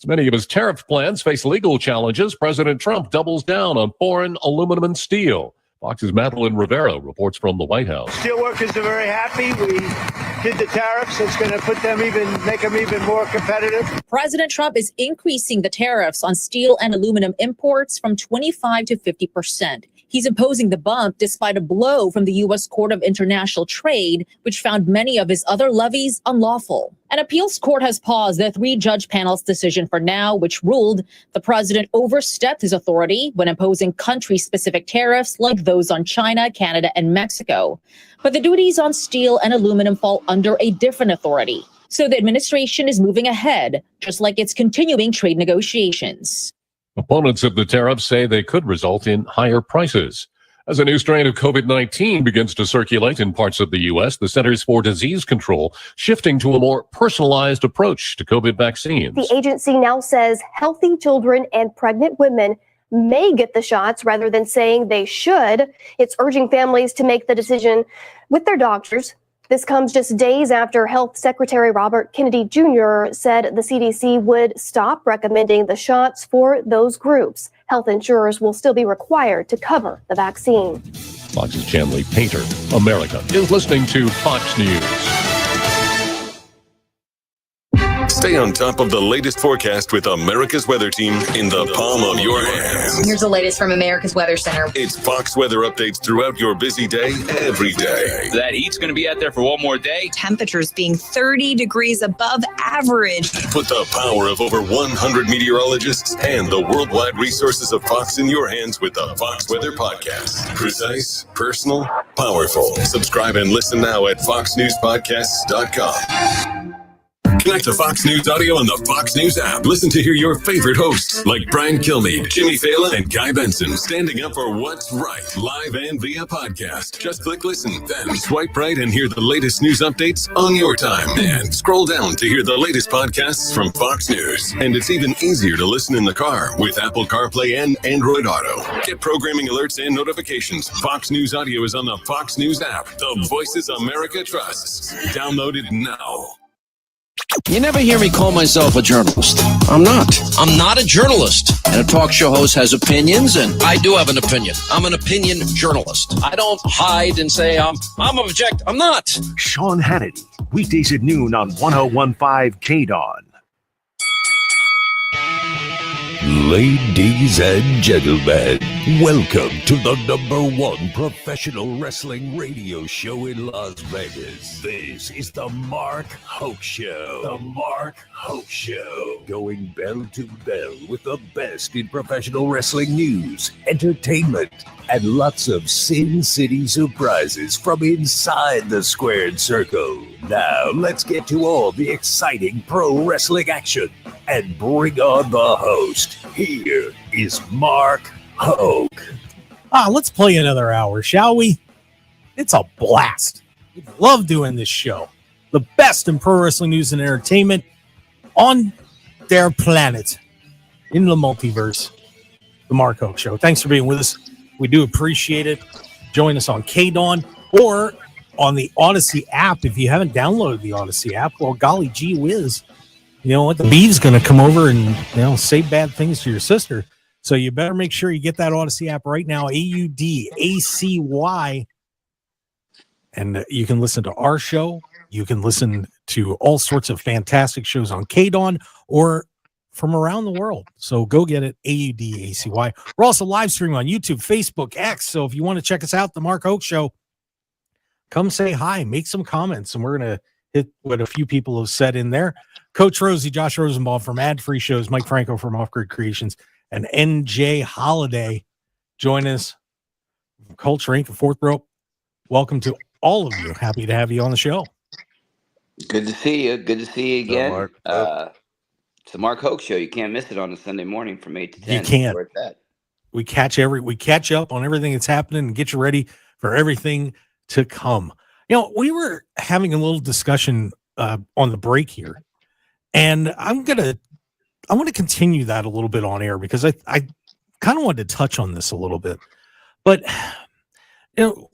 As many of his tariff plans face legal challenges, President Trump doubles down on foreign aluminum and steel. Fox's Madeline Rivera reports from the White House. Steelworkers are very happy. We did the tariffs. It's going to make them even more competitive. President Trump is increasing the tariffs on steel and aluminum imports from 25 to 50%. He's imposing the bump despite a blow from the U.S. Court of International Trade, which found many of his other levies unlawful. An appeals court has paused the 3-judge panel's decision for now, which ruled the president overstepped his authority when imposing country-specific tariffs like those on China, Canada, and Mexico. But the duties on steel and aluminum fall under a different authority. So the administration is moving ahead, just like it's continuing trade negotiations. Opponents of the tariffs say they could result in higher prices. As a new strain of COVID-19 begins to circulate in parts of the U.S., the Centers for Disease Control shifting to a more personalized approach to COVID vaccines. The agency now says healthy children and pregnant women may get the shots rather than saying they should. It's urging families to make the decision with their doctors. This comes just days after Health Secretary Robert Kennedy Jr. said the CDC would stop recommending the shots for those groups. Health insurers will still be required to cover the vaccine. Fox's Chanley Painter, America, is listening to Fox News. Stay on top of the latest forecast with America's Weather Team in the palm of your hands. Here's the latest from America's Weather Center. It's Fox weather updates throughout your busy day, every day. That heat's going to be out there for one more day. Temperatures being 30 degrees above average. Put the power of over 100 meteorologists and the worldwide resources of Fox in your hands with the Fox Weather Podcast. Precise, personal, powerful. Subscribe and listen now at foxnewspodcasts.com. Connect to Fox News Audio on the Fox News app. Listen to hear your favorite hosts like Brian Kilmeade, Jimmy Fallon, and Guy Benson standing up for what's right, live and via podcast. Just click listen, then swipe right and hear the latest news updates on your time. And scroll down to hear the latest podcasts from Fox News. And it's even easier to listen in the car with Apple CarPlay and Android Auto. Get programming alerts and notifications. Fox News Audio is on the Fox News app. The voices America trusts. Download it now. You never hear me call myself a journalist. I'm not. I'm not a journalist. And a talk show host has opinions, and I do have an opinion. I'm an opinion journalist. I don't hide and say I'm object. I'm not. Sean Hannity, weekdays at noon on 101.5 KDAWN. Ladies and gentlemen, welcome to the #1 professional wrestling radio show in Las Vegas. This is the Mark Hoke Show. The Mark Hoke Show. Going bell to bell with the best in professional wrestling news, entertainment, and lots of Sin City surprises from inside the squared circle. Now, let's get to all the exciting pro wrestling action and bring on the host. Here is Mark Hoke. Let's play another hour, shall we? It's a blast. We love doing this show. The best in pro wrestling news and entertainment on their planet in the multiverse. The Mark Hoke Show. Thanks for being with us. We do appreciate it. Join us on KDAWN or on the Odyssey app. If you haven't downloaded the Odyssey app, well, golly gee whiz. You know what? The bee's going to come over and say bad things to your sister. So you better make sure you get that Odyssey app right now, AUDACY. And you can listen to our show. You can listen to all sorts of fantastic shows on KDAWN or from around the world. So go get it, AUDACY. We're also live streaming on YouTube, Facebook, X. So if you want to check us out, The Mark Hoke Show, come say hi, make some comments, and we're going to hit what a few people have said in there. Coach Rosie, Josh Rosenbaum from Ad Free Shows, Mike Franco from Off Grid Creations, and NJ Holiday join us from Culture Inc., the Fourth Rope. Welcome to all of you. Happy to have you on the show. Good to see you. Good to see you again. Mark. It's the Mark Hoke Show. You can't miss it on a Sunday morning from 8 to 10. You can't. Where it's at. We catch up on everything that's happening and get you ready for everything to come. We were having a little discussion on the break here, and I want to continue that a little bit on air because I kind of wanted to touch on this a little bit. But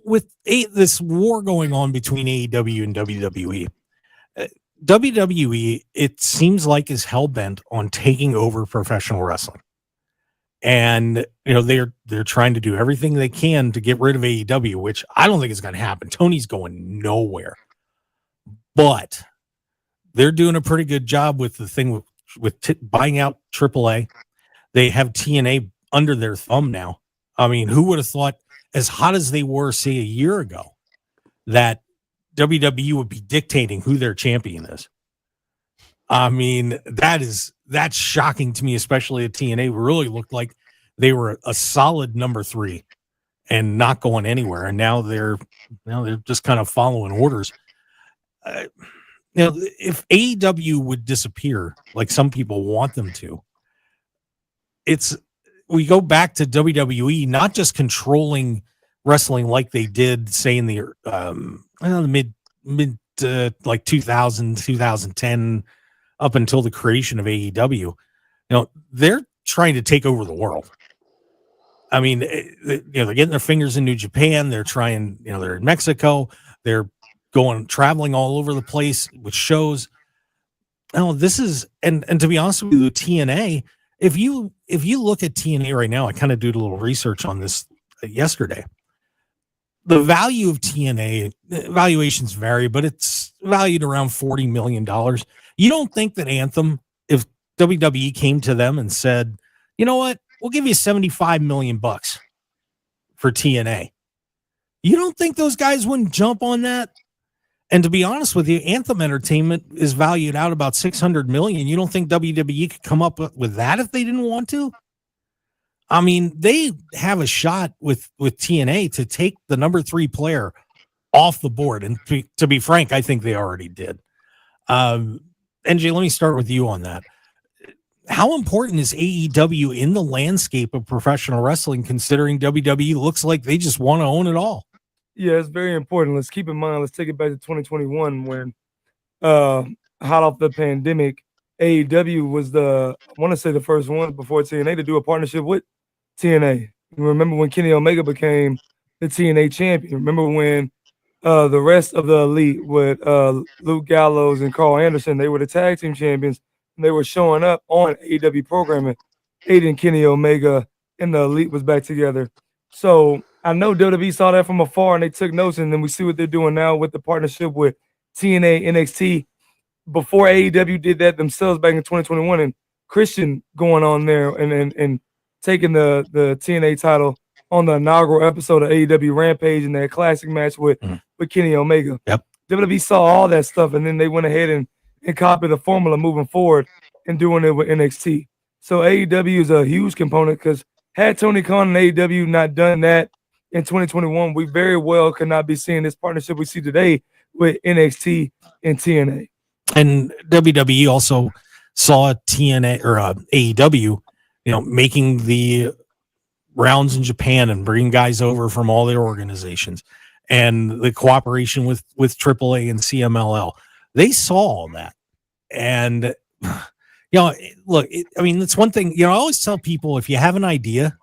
with this war going on between AEW and WWE, WWE, it seems like, is hell-bent on taking over professional wrestling. And they're trying to do everything they can to get rid of AEW, which I don't think is going to happen. Tony's going nowhere. But they're doing a pretty good job with the thing with buying out AAA. They have TNA under their thumb now. I mean, who would have thought, as hot as they were, say, a year ago, that WWE would be dictating who their champion is? I mean, that's shocking to me, especially at TNA. Really looked like they were a solid number 3 and not going anywhere. And now they're just kind of following orders. If AEW would disappear, like some people want them to, we go back to WWE not just controlling wrestling like they did, say in the mid like 2000, 2010, up until the creation of AEW. They're trying to take over the world. I mean, they're getting their fingers in New Japan. They're trying, they're in Mexico. They're traveling all over the place with shows. This is, and to be honest with you, TNA, if you look at TNA right now, I kind of did a little research on this yesterday. The value of TNA, valuations vary, but it's valued around $40 million. You don't think that Anthem, if WWE came to them and said, you know what, we'll give you $75 million for TNA. You don't think those guys wouldn't jump on that? And to be honest with you, Anthem Entertainment is valued out about $600 million. You don't think WWE could come up with that if they didn't want to? I mean, they have a shot with TNA to take the number 3 player off the board. And to be frank, I think they already did. NJ, let me start with you on that. How important is AEW in the landscape of professional wrestling, considering WWE looks like they just want to own it all? Yeah, it's very important. Let's keep in mind, let's take it back to 2021 when hot off the pandemic, AEW was I want to say the first one before TNA to do a partnership with TNA. You remember when Kenny Omega became the TNA champion? Remember when the rest of the Elite with Luke Gallows and Carl Anderson, they were the tag team champions, and they were showing up on AEW programming, aiding Kenny Omega, and the Elite was back together. So I know WWE saw that from afar and they took notes, and then we see what they're doing now with the partnership with TNA, NXT. Before AEW did that themselves back in 2021, and Christian going on there and taking the TNA title on the inaugural episode of AEW Rampage in that classic match with Kenny Omega. Yep. WWE saw all that stuff, and then they went ahead and copied the formula moving forward and doing it with NXT. So AEW is a huge component, because had Tony Khan and AEW not done that in 2021, we very well could not be seeing this partnership we see today with NXT and TNA. And WWE also saw TNA or AEW, making the rounds in Japan and bringing guys over from all their organizations, and the cooperation with AAA and CMLL. They saw all that. And, look, it's one thing, I always tell people, if you have an idea,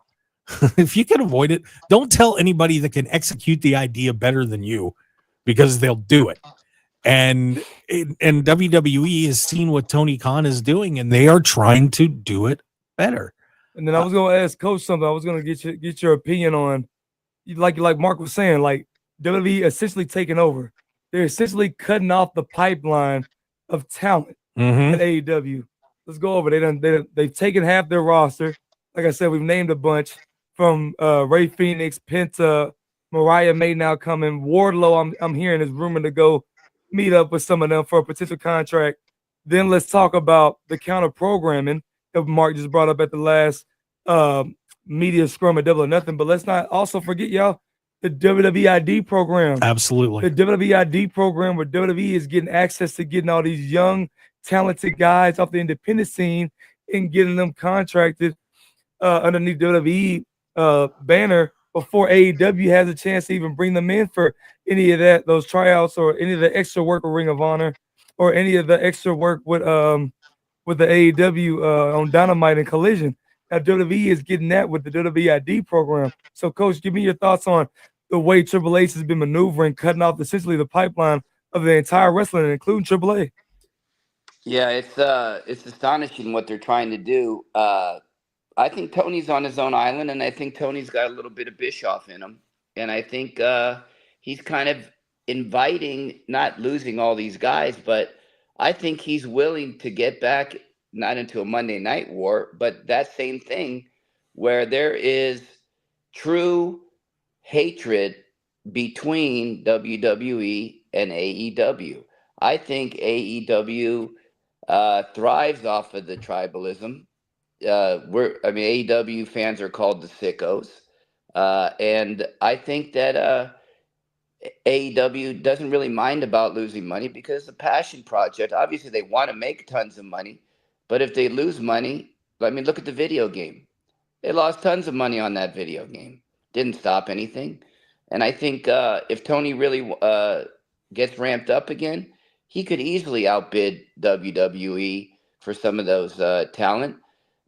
if you can avoid it, don't tell anybody that can execute the idea better than you, because they'll do it. And WWE has seen what Tony Khan is doing, and they are trying to do it better. And then I was going to ask Coach something. I was going to get your opinion on, like Mark was saying, like WWE essentially taking over. They're essentially cutting off the pipeline of talent at AEW. Let's go over. They've taken half their roster. Like I said, we've named a bunch from Ray Phoenix, Penta, Mariah May now coming. Wardlow, I'm hearing is rumored to go meet up with some of them for a potential contract. Then let's talk about the counter programming that Mark just brought up at the last media scrum at Double or Nothing. But let's not also forget, y'all, the WWID program. Absolutely. The WWID program, where WWE is getting access to getting all these young, talented guys off the independent scene and getting them contracted underneath WWE banner before AEW has a chance to even bring them in for any of those tryouts, or any of the extra work with Ring of Honor, or any of the extra work with the AEW on Dynamite and Collision. Now WWE is getting that with the WWID program. So, Coach, give me your thoughts on the way Triple H has been maneuvering, cutting off essentially the pipeline of the entire wrestling, including AAA. Yeah, it's astonishing what they're trying to do. I think Tony's on his own island, and I think Tony's got a little bit of Bischoff in him. And I think he's kind of inviting, not losing all these guys, but I think he's willing to get back, not into a Monday Night War, but that same thing where there is true hatred between WWE and AEW. I think AEW thrives off of the tribalism. AEW fans are called the sickos. And I think that AEW doesn't really mind about losing money, because it's a passion project. Obviously, they want to make tons of money, but if they lose money, look at the video game. They lost tons of money on that video game. Didn't stop anything. And I think if Tony really gets ramped up again, he could easily outbid WWE for some of those talent.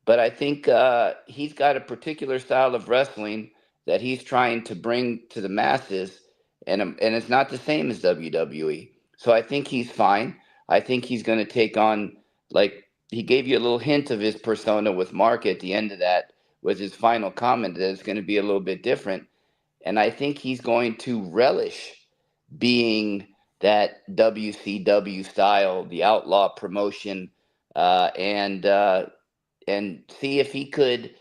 But I think he's got a particular style of wrestling that he's trying to bring to the masses, and it's not the same as WWE. So I think he's fine. I think he's going to take on, like, he gave you a little hint of his persona with Mark at the end of that, with his final comment that it's going to be a little bit different. And I think he's going to relish being that WCW style, the outlaw promotion, and see if he could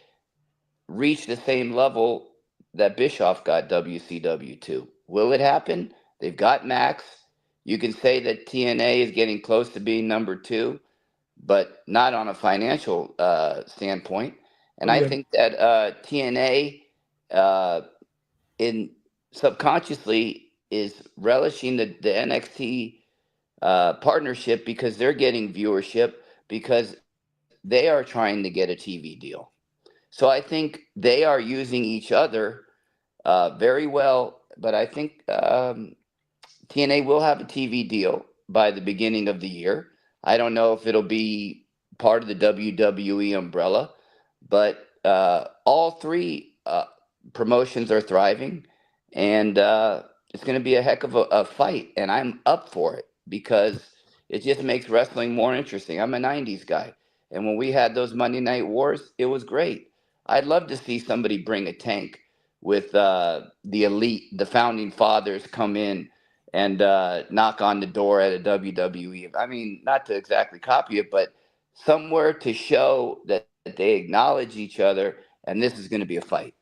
reach the same level that Bischoff got WCW to. Will it happen? They've got Max. You can say that TNA is getting close to being number 2, but not on a financial standpoint. And I think that TNA in subconsciously is relishing the NXT partnership because they're getting viewership, because they are trying to get a TV deal. So I think they are using each other very well. But I think TNA will have a TV deal by the beginning of the year. I don't know if it'll be part of the WWE umbrella, but all three promotions are thriving, and it's going to be a heck of a fight, and I'm up for it because it just makes wrestling more interesting. I'm a 90s guy, and when we had those Monday Night Wars, it was great. I'd love to see somebody bring a tank with the elite, the founding fathers come in and knock on the door at a WWE. I mean, not to exactly copy it, but somewhere to show that they acknowledge each other, and this is going to be a fight.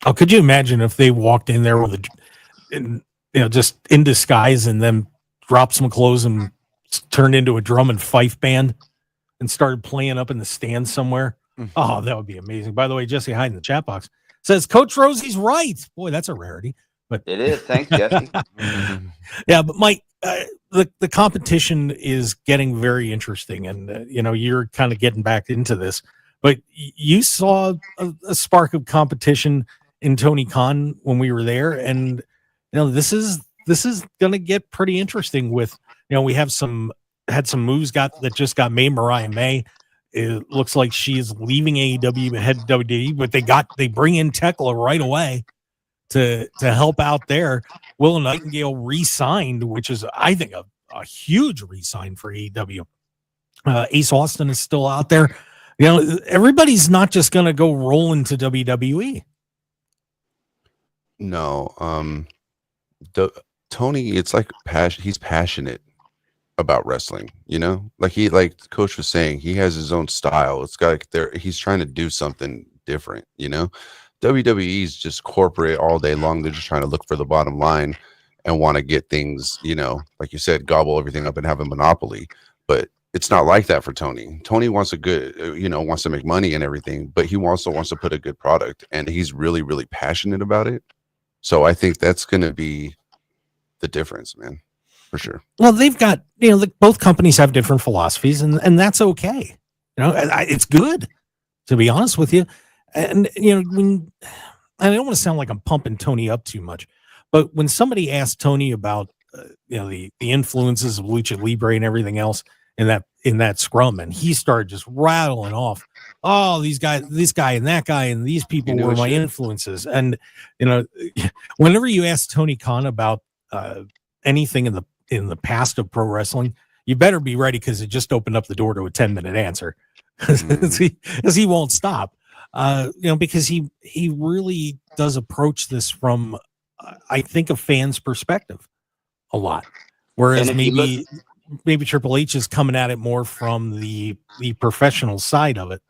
Oh, could you imagine if they walked in there with just in disguise and then dropped some clothes and turned into a drum and fife band and started playing up in the stands somewhere? Oh, that would be amazing. By the way, Jesse Hyde in the chat box says Coach Rosie's right. Boy, that's a rarity. But it is. Thanks, Jesse. Yeah, but Mike, the competition is getting very interesting, and you're kind of getting back into this. But you saw a spark of competition in Tony Khan when we were there, and this is going to get pretty interesting. With we had some moves that just got made. Mariah May, it looks like she is leaving AEW and head to WWE, but they bring in Tekla right away to help out there. Willow Nightingale re-signed, which is, I think, a huge re-sign for AEW. Ace Austin is still out there. Everybody's not just going to go roll into WWE. No, Tony, it's like passion. He's passionate about wrestling. Like Coach was saying, he has his own style. It's got he's trying to do something different. WWE is just corporate all day long. They're just trying to look for the bottom line and want to get things, like you said, gobble everything up and have a monopoly. But it's not like that for Tony. Tony wants wants to make money and everything, but he also wants to put a good product, and he's really, really passionate about it. So I think that's going to be the difference, man, for sure. Well, they've got, both companies have different philosophies, and that's okay. It's good, to be honest with you. And, when I don't want to sound like I'm pumping Tony up too much, but when somebody asked Tony about, the influences of Lucha Libre and everything else in that scrum, and he started just rattling off, oh, this guy and that guy and these people were my influences. And, whenever you ask Tony Khan about anything in the past of pro wrestling, you better be ready, because it just opened up the door to a 10-minute answer, because he won't stop. Because he really does approach this from, I think, a fan's perspective a lot. Whereas maybe Triple H is coming at it more from the professional side of it.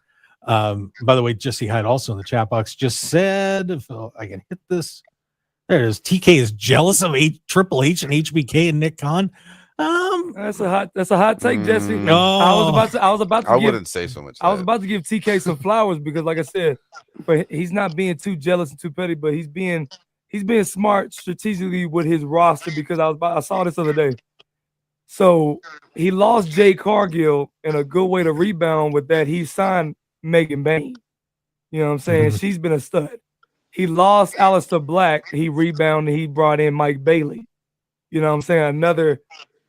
By the way, Jesse Hyde also in the chat box just said, if I can hit this, there it is. TK is jealous of Triple H and HBK and Nick Khan. That's a hot take, Jesse. No, I was about to wouldn't say so much. I was about to give TK some flowers, because, like I said, but he's not being too jealous and too petty, but he's being smart strategically with his roster, because I saw this other day. So he lost Jay Cargill, and a good way to rebound with that, he signed Megan Bain. You know what I'm saying? She's been a stud. He lost Alistair Black. He rebounded. He brought in Mike Bailey. You know what I'm saying?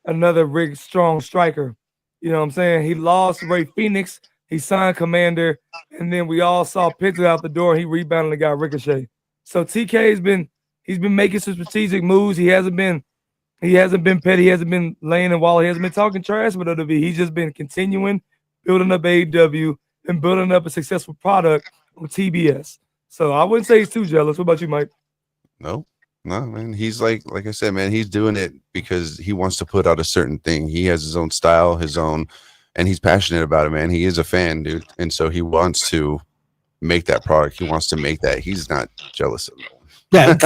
Another big, strong striker. You know what I'm saying? He lost Ray Phoenix. He signed Commander. And then we all saw pictures out the door. He rebounded and got Ricochet. So TK he's been making some strategic moves. He hasn't been petty. He hasn't been laying in wall. He hasn't been talking trash with WWE. He's just been continuing, building up AEW and building up a successful product on TBS. So I wouldn't say he's too jealous. What about you, Mike? No, man. He's like I said, man, he's doing it because he wants to put out a certain thing. He has his own style, and he's passionate about it, man. He is a fan, dude. And so he wants to make that product. He wants to make that. He's not jealous of it. Yeah,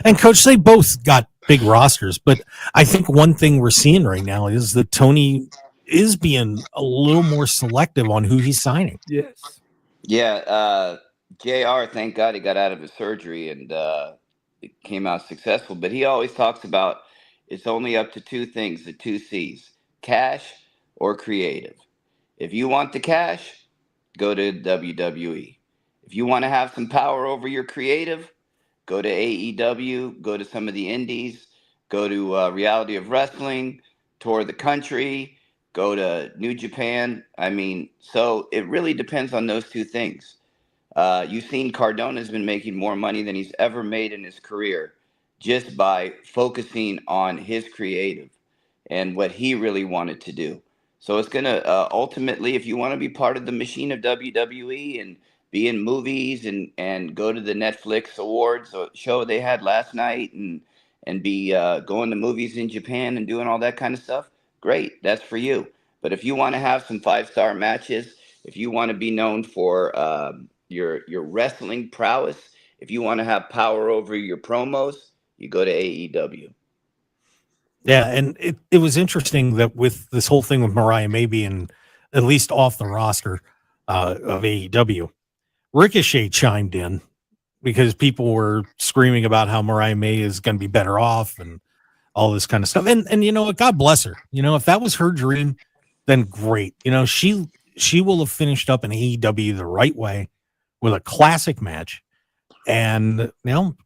and coach, they both got big rosters, but I think one thing we're seeing right now is that Tony is being a little more selective on who he's signing. Yes. Yeah, JR, thank God he got out of his surgery and it came out successful. But he always talks about it's only up to two things, the two C's, cash or creative. If you want the cash, go to WWE. If you want to have some power over your creative, go to AEW, go to some of the indies, go to Reality of Wrestling, tour the country, go to New Japan. I mean, so it really depends on those two things. You've seen Cardona's been making more money than he's ever made in his career just by focusing on his creative and what he really wanted to do. So it's going to ultimately, if you want to be part of the machine of WWE and be in movies and go to the Netflix awards show they had last night and be going to movies in Japan and doing all that kind of stuff, great, that's for you. But if you want to have some 5-star matches, if you want to be known for your wrestling prowess, if you want to have power over your promos, you go to AEW. Yeah, and it was interesting that with this whole thing with Mariah May being at least off the roster of AEW, Ricochet chimed in because people were screaming about how Mariah May is going to be better off and all this kind of stuff. And you know what? God bless her. You know, if that was her dream, then great. You know, she will have finished up in AEW the right way with a classic match. And you know,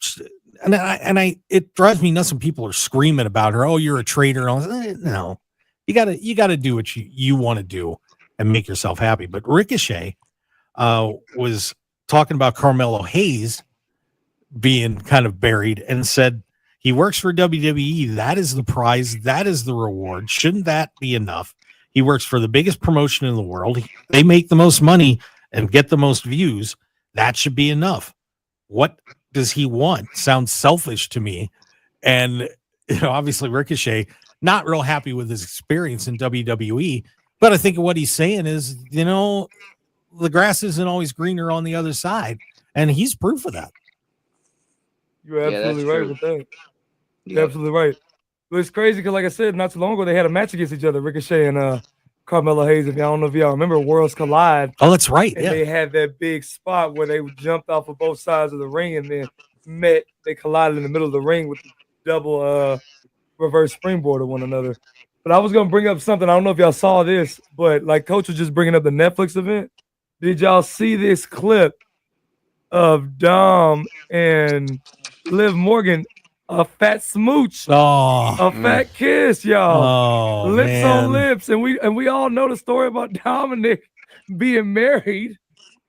it drives me nuts when people are screaming about her. Oh, you're a traitor. No, you gotta do what you want to do and make yourself happy. But Ricochet was talking about Carmelo Hayes being kind of buried and said he works for WWE. That is the prize. That is the reward. Shouldn't that be enough? He works for the biggest promotion in the world. They make the most money and get the most views. That should be enough. What does he want? Sounds selfish to me. And you know, obviously Ricochet not real happy with his experience in WWE, but I think what he's saying is, you know, the grass isn't always greener on the other side, and he's proof of that. You're absolutely right with that. You're absolutely right. But it's crazy because, like I said, not too long ago they had a match against each other, Ricochet and Carmelo Hayes. If y'all don't know if y'all remember, Worlds Collide. Oh, that's right. And yeah, they had that big spot where they jumped off of both sides of the ring and then met. They collided in the middle of the ring with double reverse springboard of one another. But I was gonna bring up something. I don't know if y'all saw this, but like Coach was just bringing up the Netflix event. Did y'all see this clip of Dom and Liv Morgan? A fat smooch, a fat kiss, y'all. Lips on lips, and we all know the story about Dominic being married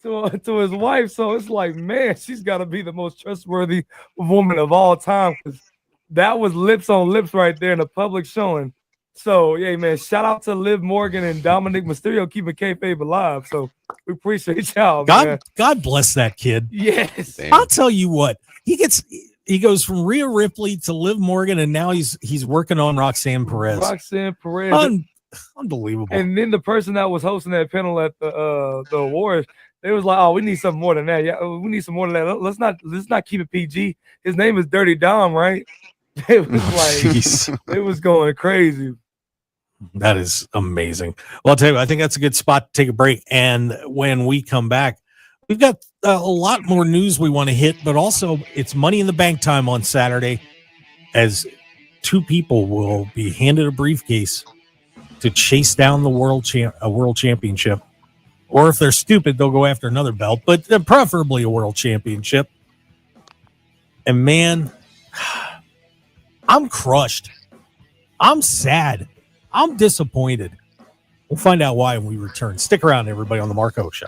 to his wife. So it's like, man, she's got to be the most trustworthy woman of all time, because that was lips on lips right there in a public showing. So yeah, man, shout out to Liv Morgan and Dominic Mysterio keeping kayfabe alive. So we appreciate y'all. Man. God bless that kid. Yes, I'll tell you what, he goes from Rhea Ripley to Liv Morgan, and now he's working on Roxanne Perez. Unbelievable. And then the person that was hosting that panel at the awards, they was like, "Oh, we need something more than that. Yeah, we need some more than that. Let's not keep it PG. His name is Dirty Dom, right?" It was like it was going crazy. That is amazing. Well, I'll tell you, I think that's a good spot to take a break. And when we come back, we've got a lot more news we want to hit, but also it's Money in the Bank time on Saturday, as two people will be handed a briefcase to chase down the world championship. Or if they're stupid, they'll go after another belt, but preferably a world championship. And man, I'm crushed. I'm sad. I'm disappointed. We'll find out why when we return. Stick around, everybody, on the Mark Hoke Show.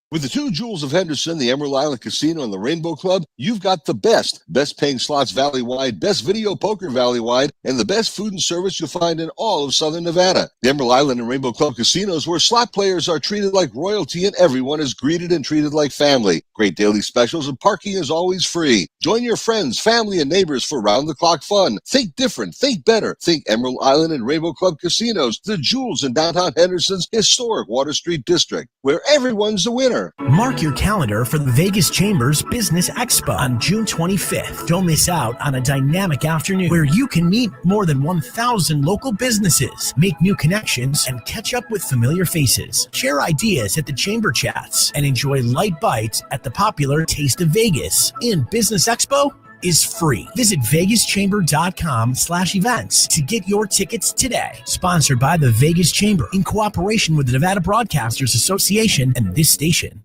With the two jewels of Henderson, the Emerald Island Casino and the Rainbow Club, you've got the best paying slots valley-wide, best video poker valley-wide, and the best food and service you'll find in all of Southern Nevada. The Emerald Island and Rainbow Club casinos, where slot players are treated like royalty and everyone is greeted and treated like family. Great daily specials and parking is always free. Join your friends, family, and neighbors for round-the-clock fun. Think different, think better. Think Emerald Island and Rainbow Club casinos, the jewels in downtown Henderson's historic Water Street district, where everyone's a winner. Mark your calendar for the Vegas Chamber's Business Expo on June 25th. Don't miss out on a dynamic afternoon where you can meet more than 1,000 local businesses, make new connections, and catch up with familiar faces. Share ideas at the Chamber Chats and enjoy light bites at the popular Taste of Vegas. In Business Expo is free. Visit vegaschamber.com/events to get your tickets today. Sponsored by the Vegas Chamber in cooperation with the Nevada Broadcasters Association and this station.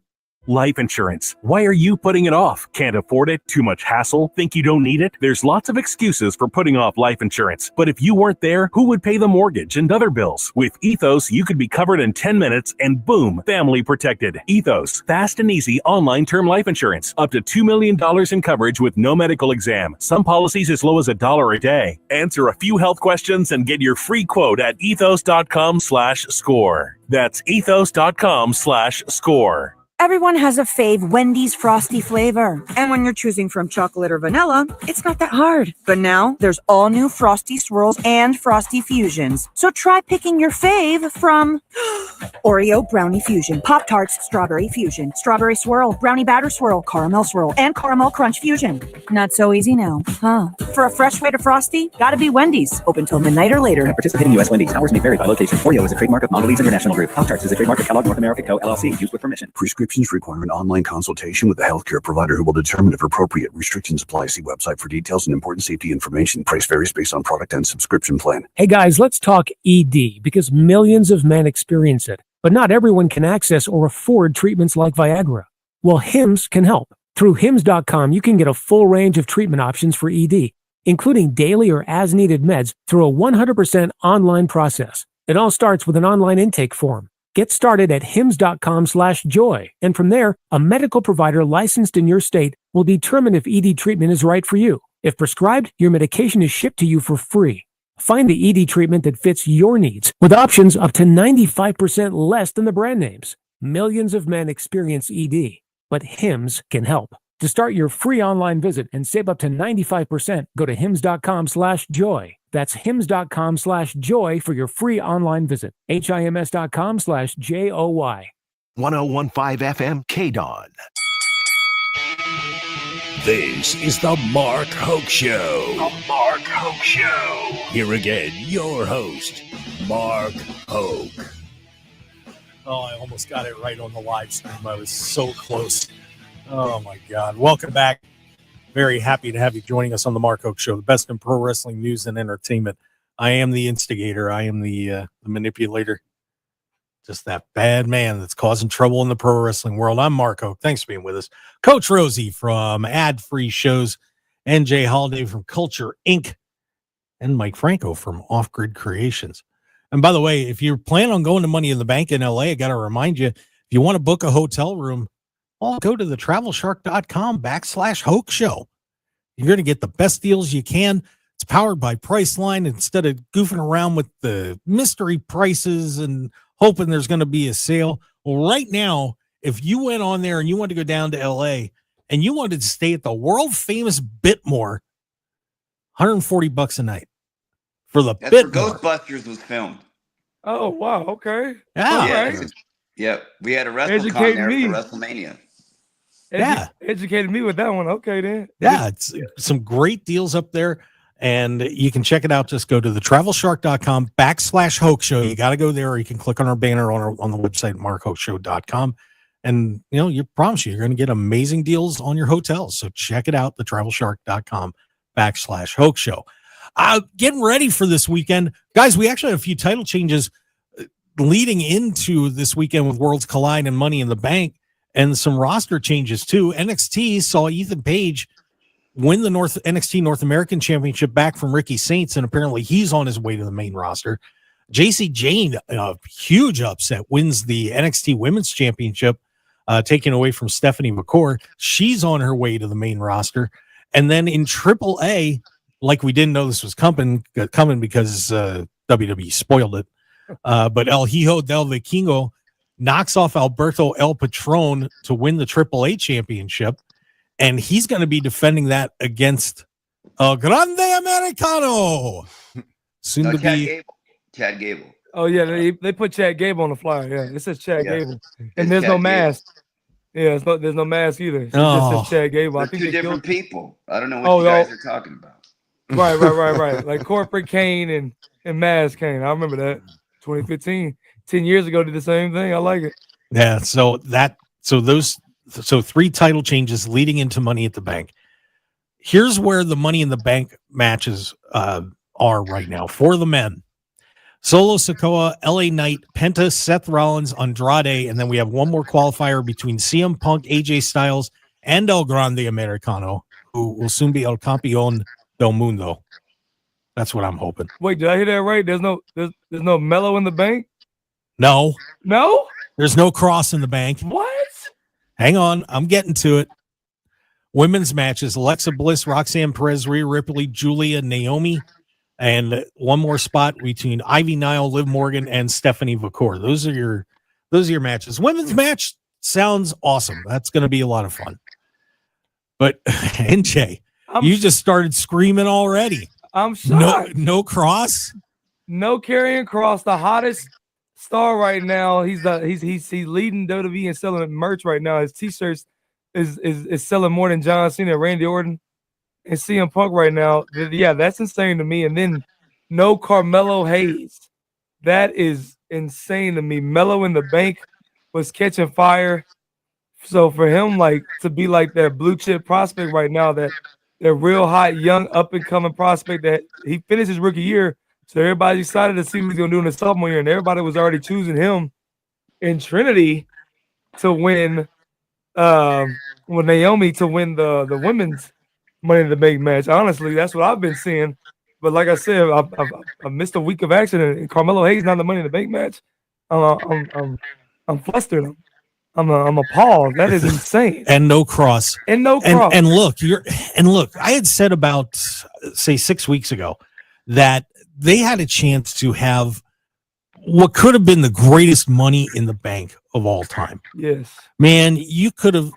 Life insurance. Why are you putting it off? Can't afford it? Too much hassle? Think you don't need it? There's lots of excuses for putting off life insurance. But if you weren't there, who would pay the mortgage and other bills? With Ethos, you could be covered in 10 minutes and boom, family protected. Ethos, fast and easy online term life insurance. Up to $2 million in coverage with no medical exam. Some policies as low as $1 a day. Answer a few health questions and get your free quote at ethos.com/score. That's ethos.com/score. Everyone has a fave Wendy's Frosty flavor. And when you're choosing from chocolate or vanilla, it's not that hard. But now there's all new Frosty Swirls and Frosty Fusions. So try picking your fave from Oreo Brownie Fusion, Pop-Tarts Strawberry Fusion, Strawberry Swirl, Brownie Batter Swirl, Caramel Swirl, and Caramel Crunch Fusion. Not so easy now, huh? For a fresh way to Frosty, gotta be Wendy's. Open till midnight or later. Participating U.S. Wendy's. Hours may vary by location. Oreo is a trademark of Mondelez International Group. Pop-Tarts is a trademark of Kellogg North America Co. LLC. Used with permission. Prescriptions require an online consultation with a healthcare provider who will determine if appropriate. Restrictions apply. See website for details and important safety information. Price varies based on product and subscription plan. Hey guys, let's talk ED because millions of men experience it, but not everyone can access or afford treatments like Viagra. Well, Hims can help. Through Hims.com, you can get a full range of treatment options for ED, including daily or as-needed meds through a 100% online process. It all starts with an online intake form. Get started at hims.com/joy. And from there, a medical provider licensed in your state will determine if ED treatment is right for you. If prescribed, your medication is shipped to you for free. Find the ED treatment that fits your needs with options up to 95% less than the brand names. Millions of men experience ED, but Hims can help. To start your free online visit and save up to 95%, go to hims.com/joy. That's hims.com/joy for your free online visit. HIMS.com/JOY. 1015 FM KDAWN. This is the Mark Hoke Show. The Mark Hoke Show. Here again, your host, Mark Hoke. Oh, I almost got it right on the live stream. I was so close. Oh, my God. Welcome back. Very happy to have you joining us on the Mark Hoke Show, the best in pro wrestling news and entertainment. I am the instigator. I am the manipulator. Just that bad man that's causing trouble in the pro wrestling world. I'm Mark Hoke. Thanks for being with us. Coach Rosie from Ad Free Shows, and Jay Holiday from Culture Inc., and Mike Franco from Off Grid Creations. And by the way, if you're planning on going to Money in the Bank in LA, I got to remind you, if you want to book a hotel room, well, go to the travelshark.com/Hoke Show. You're going to get the best deals you can. It's powered by Priceline. Instead of goofing around with the mystery prices and hoping there's going to be a sale. Well, right now, if you went on there and you wanted to go down to LA and you wanted to stay at the world famous Bitmore, $140 a night for the That's where Bitmore. Ghostbusters was filmed. Oh, wow. Okay. Yeah. Yeah. We had a WrestleCon there for WrestleMania. Educated me with that one. Okay, then. Yeah, it's some great deals up there, and you can check it out. Just go to the travelshark.com/Hoke Show. You got to go there, or you can click on our banner on the website, markhokeshow.com. And, you promise you're going to get amazing deals on your hotels. So check it out, the travelshark.com/Hoke Show. Getting ready for this weekend. Guys, we actually have a few title changes leading into this weekend with Worlds Collide and Money in the Bank and some roster changes too. NXT saw Ethan Page win the NXT North American Championship back from Ricky Saints, and apparently he's on his way to the main roster. JC Jane, a huge upset, wins the NXT Women's Championship, taken away from Stephanie McCourt. She's on her way to the main roster. And then in AAA, like we didn't know this was coming because WWE spoiled it. But El Hijo del Vikingo knocks off Alberto El Patron to win the AAA championship. And he's going to be defending that against El Grande Americano. Soon to be Chad Gable. Oh, yeah. They put Chad Gable on the flyer. Yeah, it says Chad Gable. And there's Chad no mask. Yeah, there's no mask either. It just says Chad Gable. I think two different people. I don't know what you guys are talking about. Right. Like Corporate Kane and Mask Kane. I remember that. 2015. 10 years ago did the same thing. I like it. Yeah, so 3 title changes leading into Money at the Bank. Here's where the Money in the Bank matches are right now for the men. Solo Sikoa, LA Knight, Penta, Seth Rollins, Andrade, and then we have one more qualifier between CM Punk, AJ Styles, and El Grande Americano, who will soon be El Campeón del Mundo. That's what I'm hoping. Wait, did I hear that right? There's no Mellow in the Bank? No. No? There's no Cross in the Bank. What? Hang on, I'm getting to it. Women's matches: Alexa Bliss, Roxanne Perez, Rhea Ripley, Julia, Naomi, and one more spot between Ivy Nile, Liv Morgan, and Stephanie McCourt. Those are your matches. Women's match sounds awesome. That's going to be a lot of fun. But NJ, you just started screaming already. I'm shocked. No Cross. No Karrion Kross, the hottest star right now. He's leading WWE and selling merch right now. His t-shirts is selling more than John Cena, Randy Orton, and CM Punk right now. Yeah, that's insane to me. And then no Carmelo Hayes. That is insane to me. Mellow in the Bank was catching fire. So for him, like, to be like that blue chip prospect right now, that real hot, young, up and coming prospect, that he finished his rookie year. So everybody's excited to see what he's going to do in his sophomore year. And everybody was already choosing him in Trinity to win, with Naomi to win the women's Money in the Bank match. Honestly, that's what I've been seeing. But like I said, I missed a week of action, and Carmelo Hayes not in the Money in the Bank match. I'm flustered. I'm appalled. That is insane. And no Cross. And no Cross. And look, I had said about say 6 weeks ago that they had a chance to have what could have been the greatest Money in the Bank of all time. Yes. Man, you could have,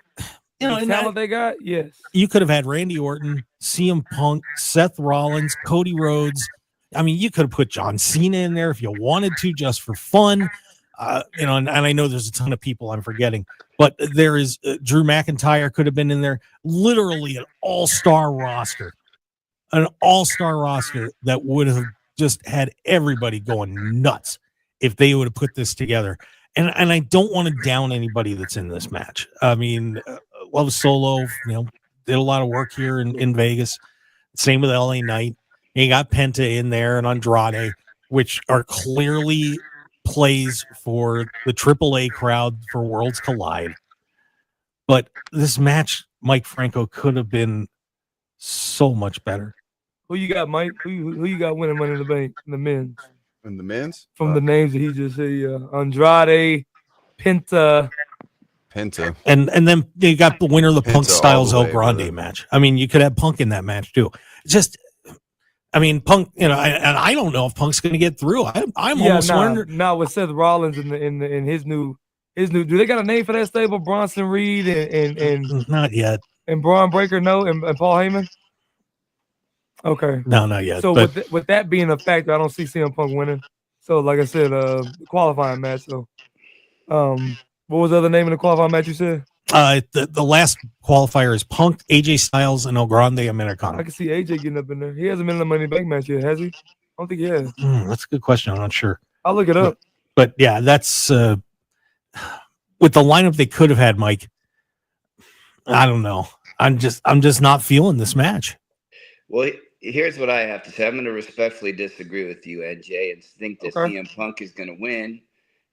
the talent they got, yes. You could have had Randy Orton, CM Punk, Seth Rollins, Cody Rhodes. I mean, you could have put John Cena in there if you wanted to, just for fun. And I know there's a ton of people I'm forgetting, but there is Drew McIntyre could have been in there. Literally an all-star roster that would have just had everybody going nuts if they would have put this together. And I don't want to down anybody that's in this match. I mean, Love Solo, did a lot of work here in Vegas. Same with LA Knight. You got Penta in there and Andrade, which are clearly plays for the AAA crowd for Worlds Collide. But this match, Mike Franco, could have been so much better. Who you got, Mike? Who you got winning Money in the Bank in the men's? In the men's? From the names that he just said, Andrade, Penta. And then you got the winner of the Punk Styles El Grande match. I mean, you could have Punk in that match too. Punk, and I don't know if Punk's going to get through. I'm almost wondering. Now with Seth Rollins in his new, do they got a name for that stable? Bronson Reed and not yet. And Braun Breaker, no, and Paul Heyman. Okay, no, not yet. So with that being a factor, I don't see CM Punk winning. So like I said, qualifying match. So, what was the other name of the qualifying match you said? The last qualifier is Punk, AJ Styles, and El Grande Americano. I can see AJ getting up in there. He hasn't been in the Money in the Bank match yet, has he? I don't think he has. That's a good question. I'm not sure. I'll look it up. But yeah, that's with the lineup they could have had, Mike. I don't know. I'm just not feeling this match. Well, here's what I have to say. I'm going to respectfully disagree with you, NJ, and think that CM Punk is going to win.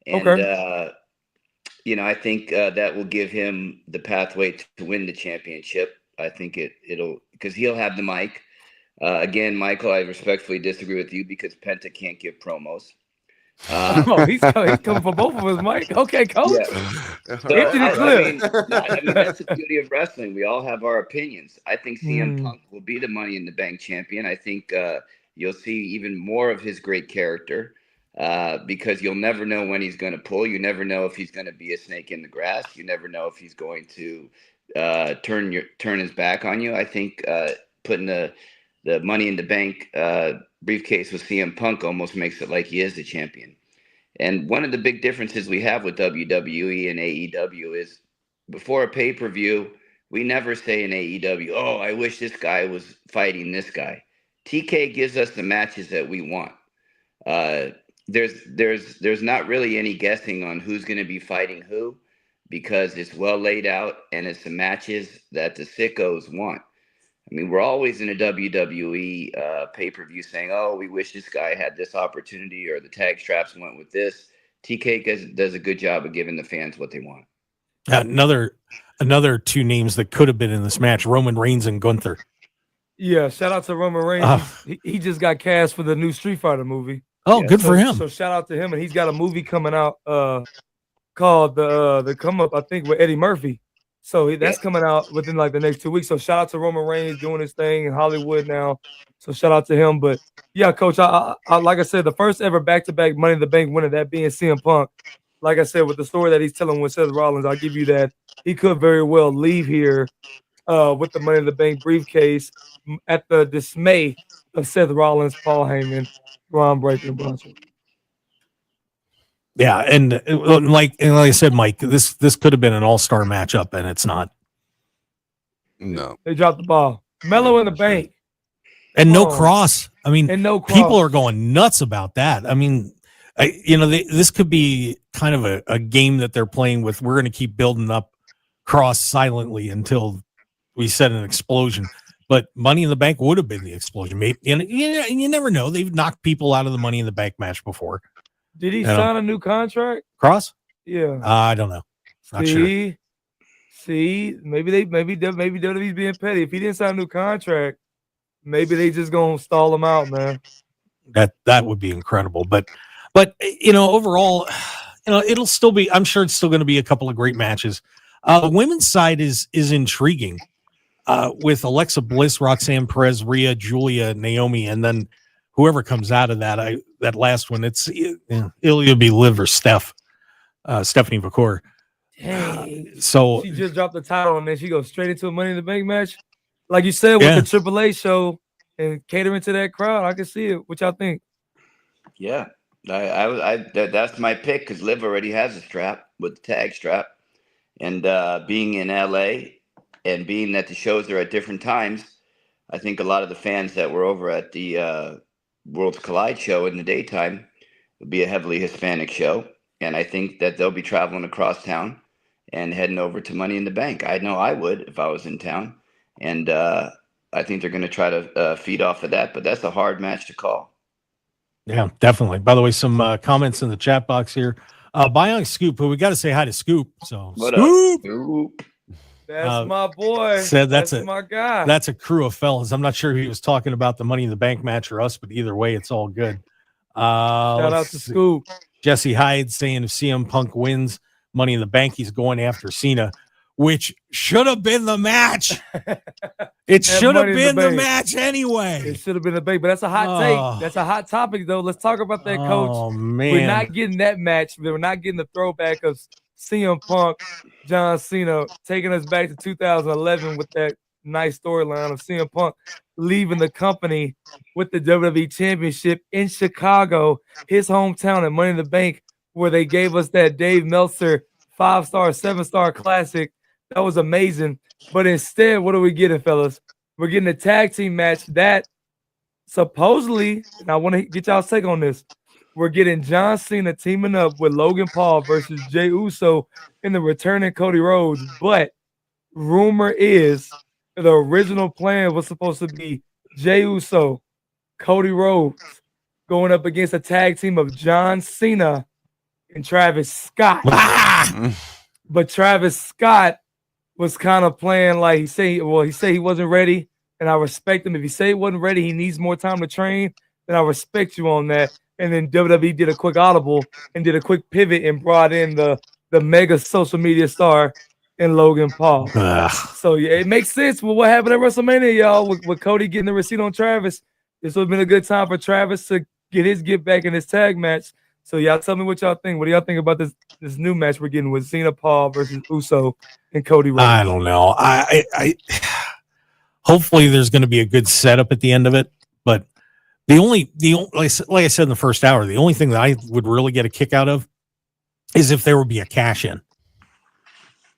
And, Okay. I think that will give him the pathway to win the championship. I think it'll because he'll have the mic. Again, Michael, I respectfully disagree with you because Penta can't give promos. He's coming for both of us, Mike. Okay, coach. Yeah. Empty the clip. I mean, that's the beauty of wrestling. We all have our opinions. I think CM Mm. Punk will be the Money in the Bank champion. I think you'll see even more of his great character because you'll never know when he's going to pull. You never know if he's going to be a snake in the grass. You never know if he's going to turn his back on you. I think putting the Money in the Bank briefcase with CM Punk almost makes it like he is the champion. And one of the big differences we have with WWE and AEW is before a pay-per-view, we never say in AEW, oh, I wish this guy was fighting this guy. TK gives us the matches that we want. There's not really any guessing on who's going to be fighting who because it's well laid out and it's the matches that the sickos want. I mean, we're always in a WWE pay-per-view saying, oh, we wish this guy had this opportunity or the tag straps went with this. TK does a good job of giving the fans what they want. Another two names that could have been in this match, Roman Reigns and Gunther. Yeah, shout out to Roman Reigns. He just got cast for the new Street Fighter movie. Oh, good for him. So shout out to him. And he's got a movie coming out called The Come Up, I think, with Eddie Murphy. So that's coming out within like the next 2 weeks. So shout out to Roman Reigns doing his thing in Hollywood now. So shout out to him. But yeah, Coach, I like I said, the first ever back-to-back Money in the Bank winner, that being CM Punk. Like I said, with the story that he's telling with Seth Rollins, I'll give you that. He could very well leave here with the Money in the Bank briefcase at the dismay of Seth Rollins, Paul Heyman, Ron Breaker, and Bronson. Yeah, and like I said, Mike, this could have been an all-star matchup, and it's not. No, they dropped the ball. Mellow in the bank, and no cross. I mean, and no cross. People are going nuts about that. I mean, this could be kind of a game that they're playing with. We're going to keep building up cross silently until we set an explosion. But Money in the Bank would have been the explosion. Maybe, and you never know. They've knocked people out of the Money in the Bank match before. Did he sign a new contract? Cross? Yeah. I don't know. Not sure. See, maybe WWE's being petty. If he didn't sign a new contract, maybe they just gonna stall him out, man. That would be incredible. But overall, it'll still be. I'm sure it's still going to be a couple of great matches. The women's side is intriguing with Alexa Bliss, Roxanne Perez, Rhea, Julia, Naomi, and then whoever comes out of that, that last one, it'll be Liv or Stephanie Vacour. So she just dropped the title and then she goes straight into a Money in the Bank match. Like you said, with the AAA show and catering to that crowd, I can see it. What y'all think? Yeah, that's my pick because Liv already has a strap with the tag strap, and being in LA and being that the shows are at different times, I think a lot of the fans that were over at the Worlds Collide show in the daytime will be a heavily Hispanic show, and I think that they'll be traveling across town and heading over to Money in the Bank. I know I would if I was in town, and I think they're going to try to feed off of that, but that's a hard match to call. Yeah, definitely. By the way, some comments in the chat box here. Bionic Scoop, but we got to say hi to Scoop. So Scoop. That's my boy. Said that's my guy. That's a crew of fellas. I'm not sure if he was talking about the Money in the Bank match or us, but either way, it's all good. Shout out to Scoop. Jesse Hyde saying if CM Punk wins Money in the Bank, he's going after Cena, which should have been the match. It should have been the match anyway. It should have been the bank, but that's a hot take. That's a hot topic, though. Let's talk about that, Coach. Oh, man. We're not getting that match. We're not getting the throwback of CM Punk, John Cena, taking us back to 2011 with that nice storyline of CM Punk leaving the company with the WWE Championship in Chicago, his hometown at Money in the Bank, where they gave us that Dave Meltzer 5-star, 7-star classic. That was amazing. But instead, what are we getting, fellas? We're getting a tag team match that supposedly, and I want to get y'all's take on this, we're getting John Cena teaming up with Logan Paul versus Jey Uso in the returning Cody Rhodes. But rumor is the original plan was supposed to be Jey Uso, Cody Rhodes going up against a tag team of John Cena and Travis Scott. But Travis Scott was kind of playing like he said he wasn't ready, and I respect him. If he say he wasn't ready, he needs more time to train, then I respect you on that. And then WWE did a quick audible and did a quick pivot and brought in the mega social media star in Logan Paul. So yeah, it makes sense with what happened at WrestleMania, y'all, with Cody getting the receipt on Travis. This would have been a good time for Travis to get his get back in his tag match. So y'all tell me what y'all think. What do y'all think about this new match we're getting with Cena Paul versus Uso and Cody Rhodes? I don't know. I hopefully there's going to be a good setup at the end of it, but the only like I said in the first hour, the only thing that I would really get a kick out of is if there would be a cash in.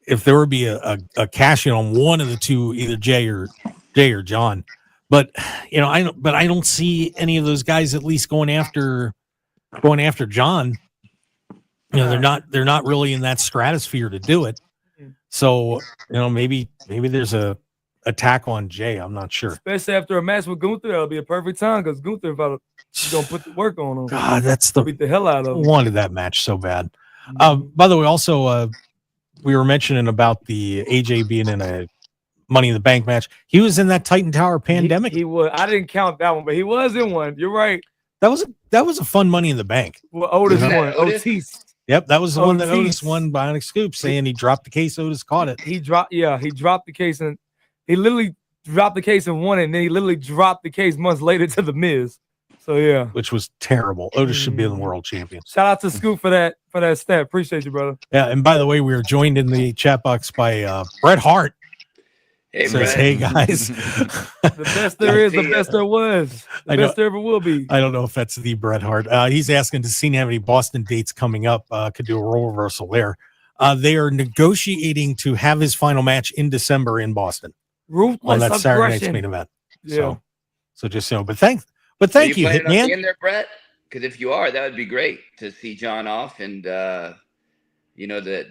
If there would be a cash in on one of the two, either Jay or John. But I don't see any of those guys at least going after John. They're not really in that stratosphere to do it. So, maybe there's a attack on Jay. I'm not sure. Especially after a match with Gunther, that'll be a perfect time because Gunther gonna put the work on him. God, beat the hell out of him. Wanted that match so bad. By the way, also we were mentioning about the AJ being in a Money in the Bank match. He was in that Titan Tower Pandemic. He was. I didn't count that one, but he was in one. You're right. That was a fun Money in the Bank. Well, Otis won. Otis. Yep, that was the one that Otis won by Bionic Scoop, saying he dropped the case. Otis caught it. He dropped the case, and he literally dropped the case and won it, and then he literally dropped the case months later to the Miz. So yeah, which was terrible. Otis should be the world champion. Shout out to Scoop for that stat. Appreciate you, brother. Yeah, and by the way, we are joined in the chat box by Bret Hart. Hey, says, Brett. hey guys. The best there is, the best there was, the best there ever will be. I don't know if that's the Bret Hart. He's asking, does Cena have any Boston dates coming up? Could do a role reversal there. They are negotiating to have his final match in December in Boston. Ruthless on that Saturday night's aggression. main event. Yeah. So just so, but thank you, planning on Hitman. being there, Brett? Because if you are, that would be great to see John off, and the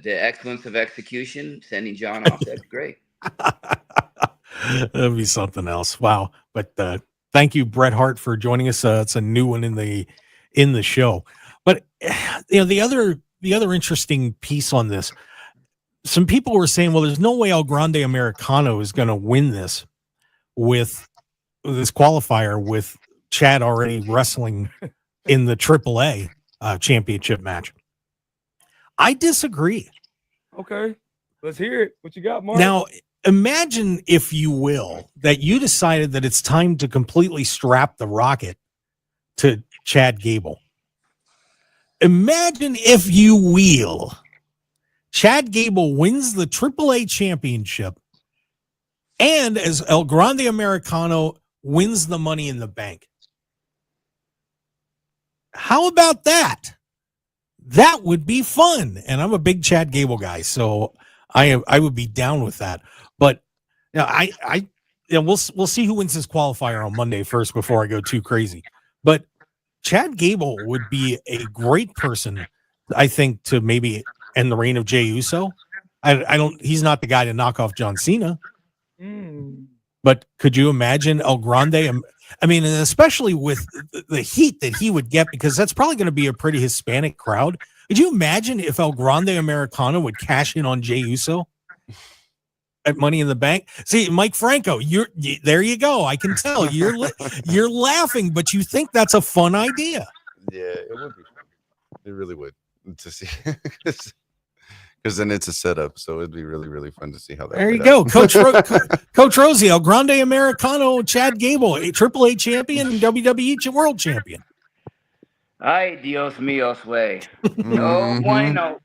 excellence of execution, sending John off. That'd be great. That'd be something else. Wow. But thank you, Bret Hart, for joining us. It's a new one in the show. But the other interesting piece on this, some people were saying, well, there's no way El Grande Americano is going to win this with this qualifier with Chad already wrestling in the AAA championship match. I disagree. Okay, let's hear it. What you got, Mark? Now, imagine, if you will, that you decided that it's time to completely strap the rocket to Chad Gable. Imagine, if you will, Chad Gable wins the AAA championship, and as El Grande Americano wins the Money in the Bank. How about that? That would be fun. And I'm a big Chad Gable guy, so I would be down with that. But we'll see who wins this qualifier on Monday first before I go too crazy. But Chad Gable would be a great person, I think, to maybe end the reign of Jey Uso. He's not the guy to knock off John Cena. But could you imagine El Grande? I mean, and especially with the heat that he would get, because that's probably going to be a pretty Hispanic crowd. Could you imagine if El Grande Americano would cash in on Jey Uso at Money in the Bank? See, Mike Franco, there you go. I can tell you're laughing, but you think that's a fun idea. Yeah, it would be fun. It really would, to see. Because then it's a setup, so it'd be really, really fun to see how that. There you go, Coach Rosie, El Grande Americano, Chad Gable, a AAA champion and WWE World Champion. Ay, Dios mío, way. No bueno.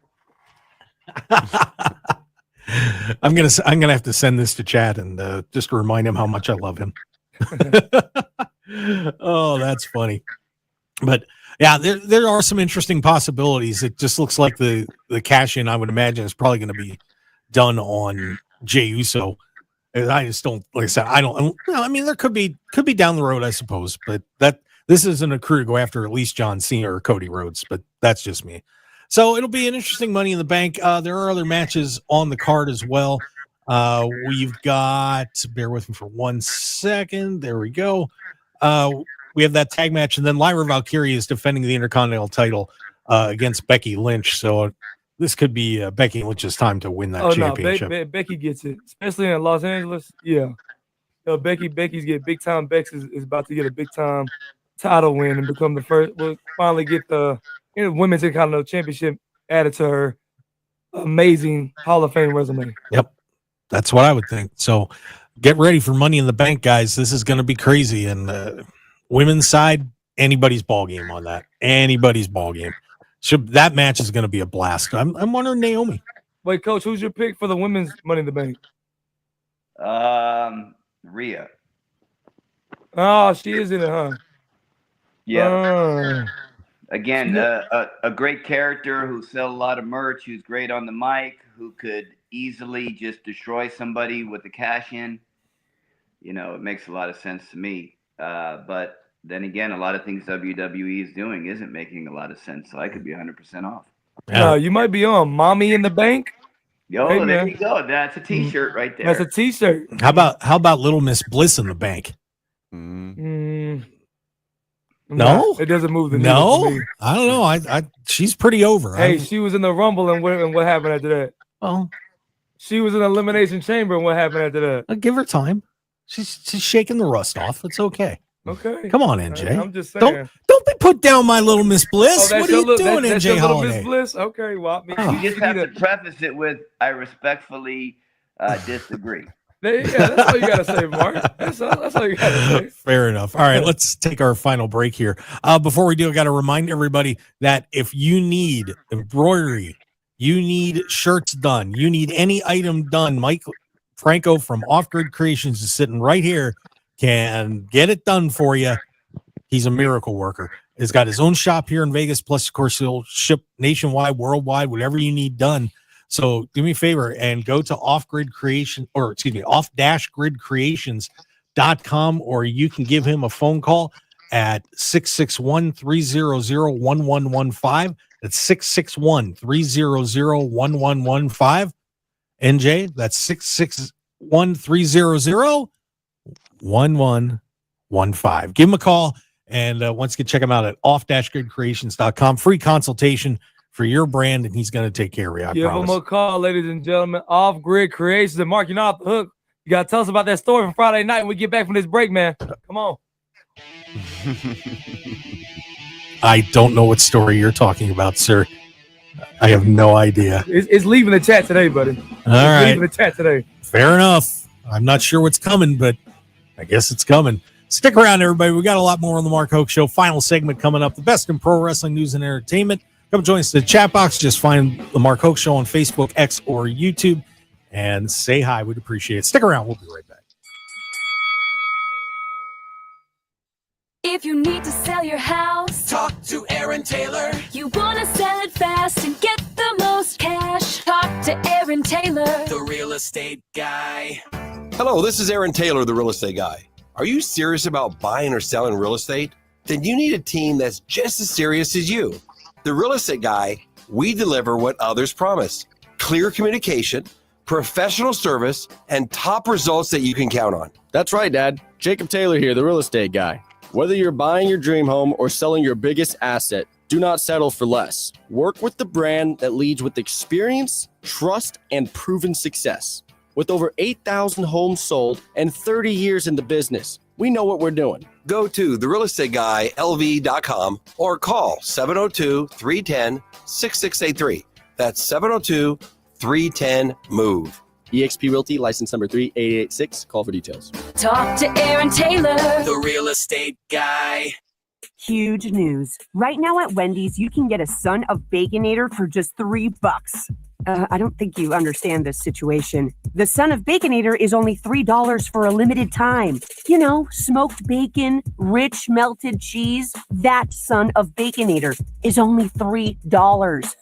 I'm gonna have to send this to Chad and just to remind him how much I love him. Oh, that's funny. But yeah, there are some interesting possibilities. It just looks like the cash in, I would imagine, is probably going to be done on Jey Uso. And I just don't, like I said, I don't. I mean, there could be down the road, I suppose, but this isn't a crew to go after at least John Cena or Cody Rhodes. But that's just me. So it'll be an interesting Money in the Bank. There are other matches on the card as well. We've got, bear with me for 1 second. There we go. We have that tag match, and then Lyra Valkyrie is defending the Intercontinental title against Becky Lynch. So this could be Becky Lynch's time to win that championship. No, Becky gets it, especially in Los Angeles. Yeah, Becky's get big time. Bex is about to get a big time title win and become the first. Will finally get the women's Intercontinental Championship added to her amazing Hall of Fame resume. Yep, that's what I would think. So get ready for Money in the Bank, guys. This is going to be crazy. And women's side, anybody's ball game on that. Anybody's ball game. So that match is going to be a blast. I'm wondering Naomi. Wait, Coach, who's your pick for the women's Money in the Bank? Rhea. Oh, she is in it, huh? Yeah. Again, a great character who sells a lot of merch, who's great on the mic, who could easily just destroy somebody with the cash in. You know, it makes a lot of sense to me. But then again, a lot of things WWE is doing isn't making a lot of sense. So I could be 100% off. You might be on Mommy in the Bank. Yo, Hey, there man. you go. That's a T-shirt right there. That's a T-shirt. How about Little Miss Bliss in the Bank? No, it doesn't move the needle for me. I don't know. She's pretty over. Hey, she was in the Rumble, and what happened after that? Oh, she was in the Elimination Chamber, and what happened after that? I'll give her time. She's shaking the rust off. It's okay. Okay, Come on, NJ. I'm just saying. Don't be put down, my Little Miss Bliss. Oh, What are you doing, that's NJ your Little Holiday? Miss Bliss? Okay, well, I mean, You just have to preface it with, I respectfully disagree. Yeah, that's all you gotta say, Mark. That's all you gotta say. Fair enough. All right, let's take our final break here. Before we do, I got to remind everybody that if you need embroidery, you need shirts done, you need any item done, Mike Franco from Off Grid Creations is sitting right here, can get it done for you. He's a miracle worker. He's got his own shop here in Vegas. Plus, of course, he'll ship nationwide, worldwide, whatever you need done. So do me a favor and go to off-gridcreations.com, or you can give him a phone call at 661-300-1115. That's 661-300-1115. NJ, that's 661-300-1115. Give him a call, and once again, check him out at off-gridcreations.com. Free consultation for your brand, and he's going to take care of you. I Give promise. him a call, ladies and gentlemen. Off Grid Creations. And Mark, you're not off the hook. You got to tell us about that story from Friday night when we get back from this break, man. Come on. I don't know what story you're talking about, sir. I have no idea. It's leaving the chat today, buddy. All right. Leaving the chat today. Fair enough. I'm not sure what's coming, but I guess it's coming. Stick around, everybody. We got a lot more on the Mark Hoke Show. Final segment coming up. The best in pro wrestling news and entertainment. Come join us in the chat box. Just find the Mark Hoke Show on Facebook, X, or YouTube, and say hi. We'd appreciate it. Stick around. We'll be right back. If you need to sell your house, talk to Aaron Taylor. You want to sell it fast and get the most cash, talk to Aaron Taylor, the real estate guy. Hello, this is Aaron Taylor, the real estate guy. Are you serious about buying or selling real estate? Then you need a team that's just as serious as you. The Real Estate Guy, we deliver what others promise. Clear communication, professional service, and top results that you can count on. That's right, Dad. Jacob Taylor here, the Real Estate Guy. Whether you're buying your dream home or selling your biggest asset, do not settle for less. Work with the brand that leads with experience, trust, and proven success. With over 8,000 homes sold and 30 years in the business, we know what we're doing. Go to therealestateguyLV.com or call 702-310-6683. That's 702-310-MOVE. eXp Realty, license number 3886. Call for details. Talk to Aaron Taylor, the real estate guy. Huge news. Right now at Wendy's, you can get a Son of Baconator for just $3. I don't think you understand this situation. The Son of Baconator is only $3 for a limited time. You know, smoked bacon, rich melted cheese. That Son of Baconator is only $3.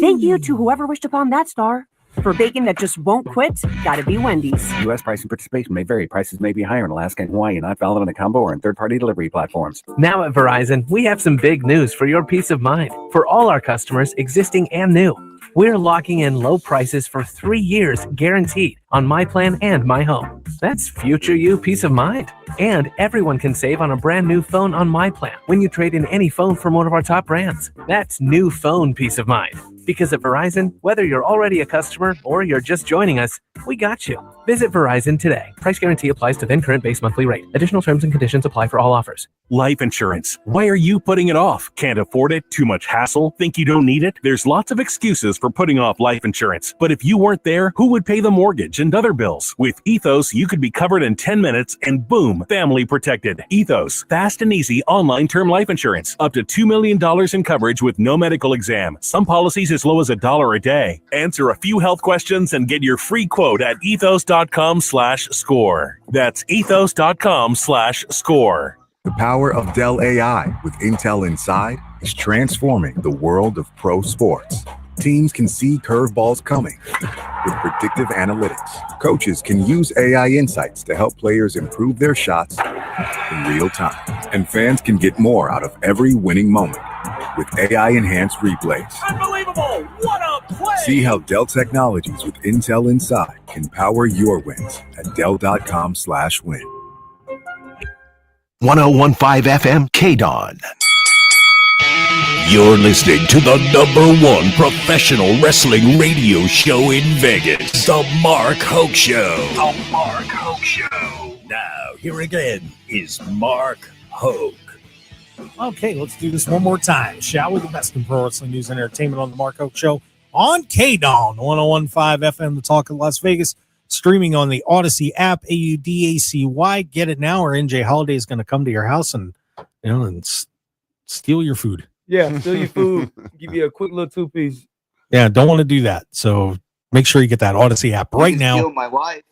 Thank you to whoever wished upon that star. For bacon that just won't quit, gotta be Wendy's. U.S. pricing participation may vary. Prices may be higher in Alaska and Hawaii, not valid on a combo or in third-party delivery platforms. Now at Verizon, we have some big news for your peace of mind for all our customers, existing and new. We're locking in low prices for 3 years guaranteed on my plan and my home. That's future you peace of mind. And everyone can save on a brand new phone on my plan when you trade in any phone from one of our top brands. That's new phone peace of mind. Because at Verizon, whether you're already a customer or you're just joining us, we got you. Visit Verizon today. Price guarantee applies to then current base monthly rate. Additional terms and conditions apply for all offers. Life insurance. Why are you putting it off? Can't afford it? Too much hassle? Think you don't need it? There's lots of excuses for putting off life insurance. But if you weren't there, who would pay the mortgage and other bills? With Ethos, you could be covered in 10 minutes and boom, family protected. Ethos, fast and easy online term life insurance. Up to $2 million in coverage with no medical exam. Some policies as low as $1 a day. Answer a few health questions and get your free quote at ethos.com/score. That's ethos.com/score. The power of Dell AI with Intel Inside is transforming the world of pro sports. Teams can see curveballs coming with predictive analytics. Coaches can use AI insights to help players improve their shots in real time. And fans can get more out of every winning moment with AI-enhanced replays. Unbelievable! What a play! See how Dell Technologies with Intel Inside can power your wins at Dell.com/win. 1015 FM KDAWN. You're listening to the #1 professional wrestling radio show in Vegas, The Mark Hoke Show. The Mark Hoke Show. Now, here again is Mark Hoke. Okay, let's do this one more time, shall we? The best in pro wrestling news and entertainment on the Mark Hoke Show on KDAWN 1015 FM, the talk of Las Vegas, streaming on the Odyssey app, AUDACY. Get it now, or NJ Holiday is going to come to your house and steal your food. Yeah, steal your food. Give you a quick little 2-piece. Yeah, don't want to do that. So make sure you get that Odyssey app right now. Steal my wife.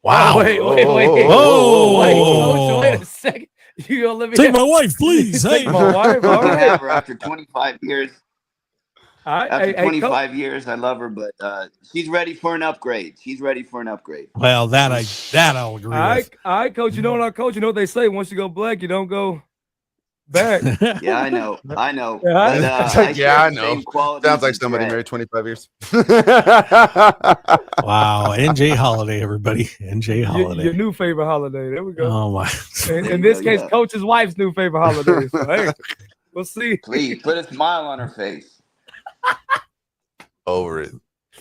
Wow. Oh, wait. Whoa. Wait a second. You gonna let me take my wife, please? Take my wife. All I right. have her after 25 years. After Hey, 25 years, I love her, but she's ready for an upgrade. Well, that I'll agree with. All right, coach. You know what I coach? You know what they say? Once you go black, you don't go back. Yeah, I know. Yeah. But, I know. Sounds like somebody married 25 years. Wow, NJ Holiday, everybody. NJ Holiday. Your new favorite holiday. There we go. Oh my. In this case, coach's wife's new favorite holiday. So, hey, we'll see. Please put a smile on her face. Over it.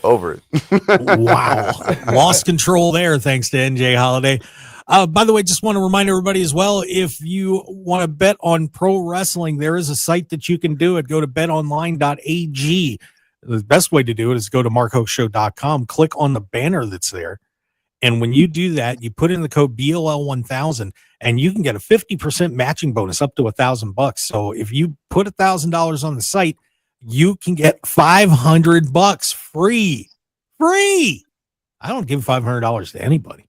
Wow. Lost control there, thanks to NJ Holiday. By the way, just want to remind everybody as well, if you want to bet on pro wrestling, there is a site that you can do it. Go to betonline.ag. The best way to do it is go to markhokeshow.com, click on the banner that's there. And when you do that, you put in the code BLL1000 and you can get a 50% matching bonus up to $1,000. So if you put $1,000 on the site, you can get $500 free. I don't give $500 to anybody.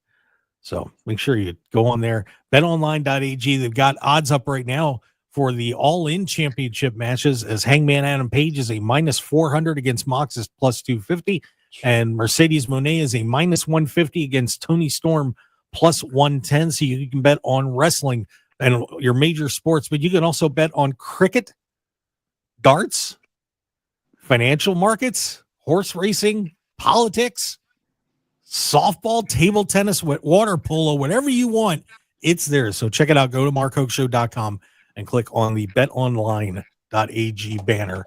So make sure you go on there, betonline.ag. They've got odds up right now for the All-In Championship matches, as Hangman Adam Page is a -400 against Mox is +250, and Mercedes Moné is a -150 against Tony Storm +110. So you can bet on wrestling and your major sports, but you can also bet on cricket, darts, financial markets, horse racing, politics, softball, table tennis, water polo, whatever you want, it's there. So check it out. Go to markhokeshow.com and click on the betonline.ag banner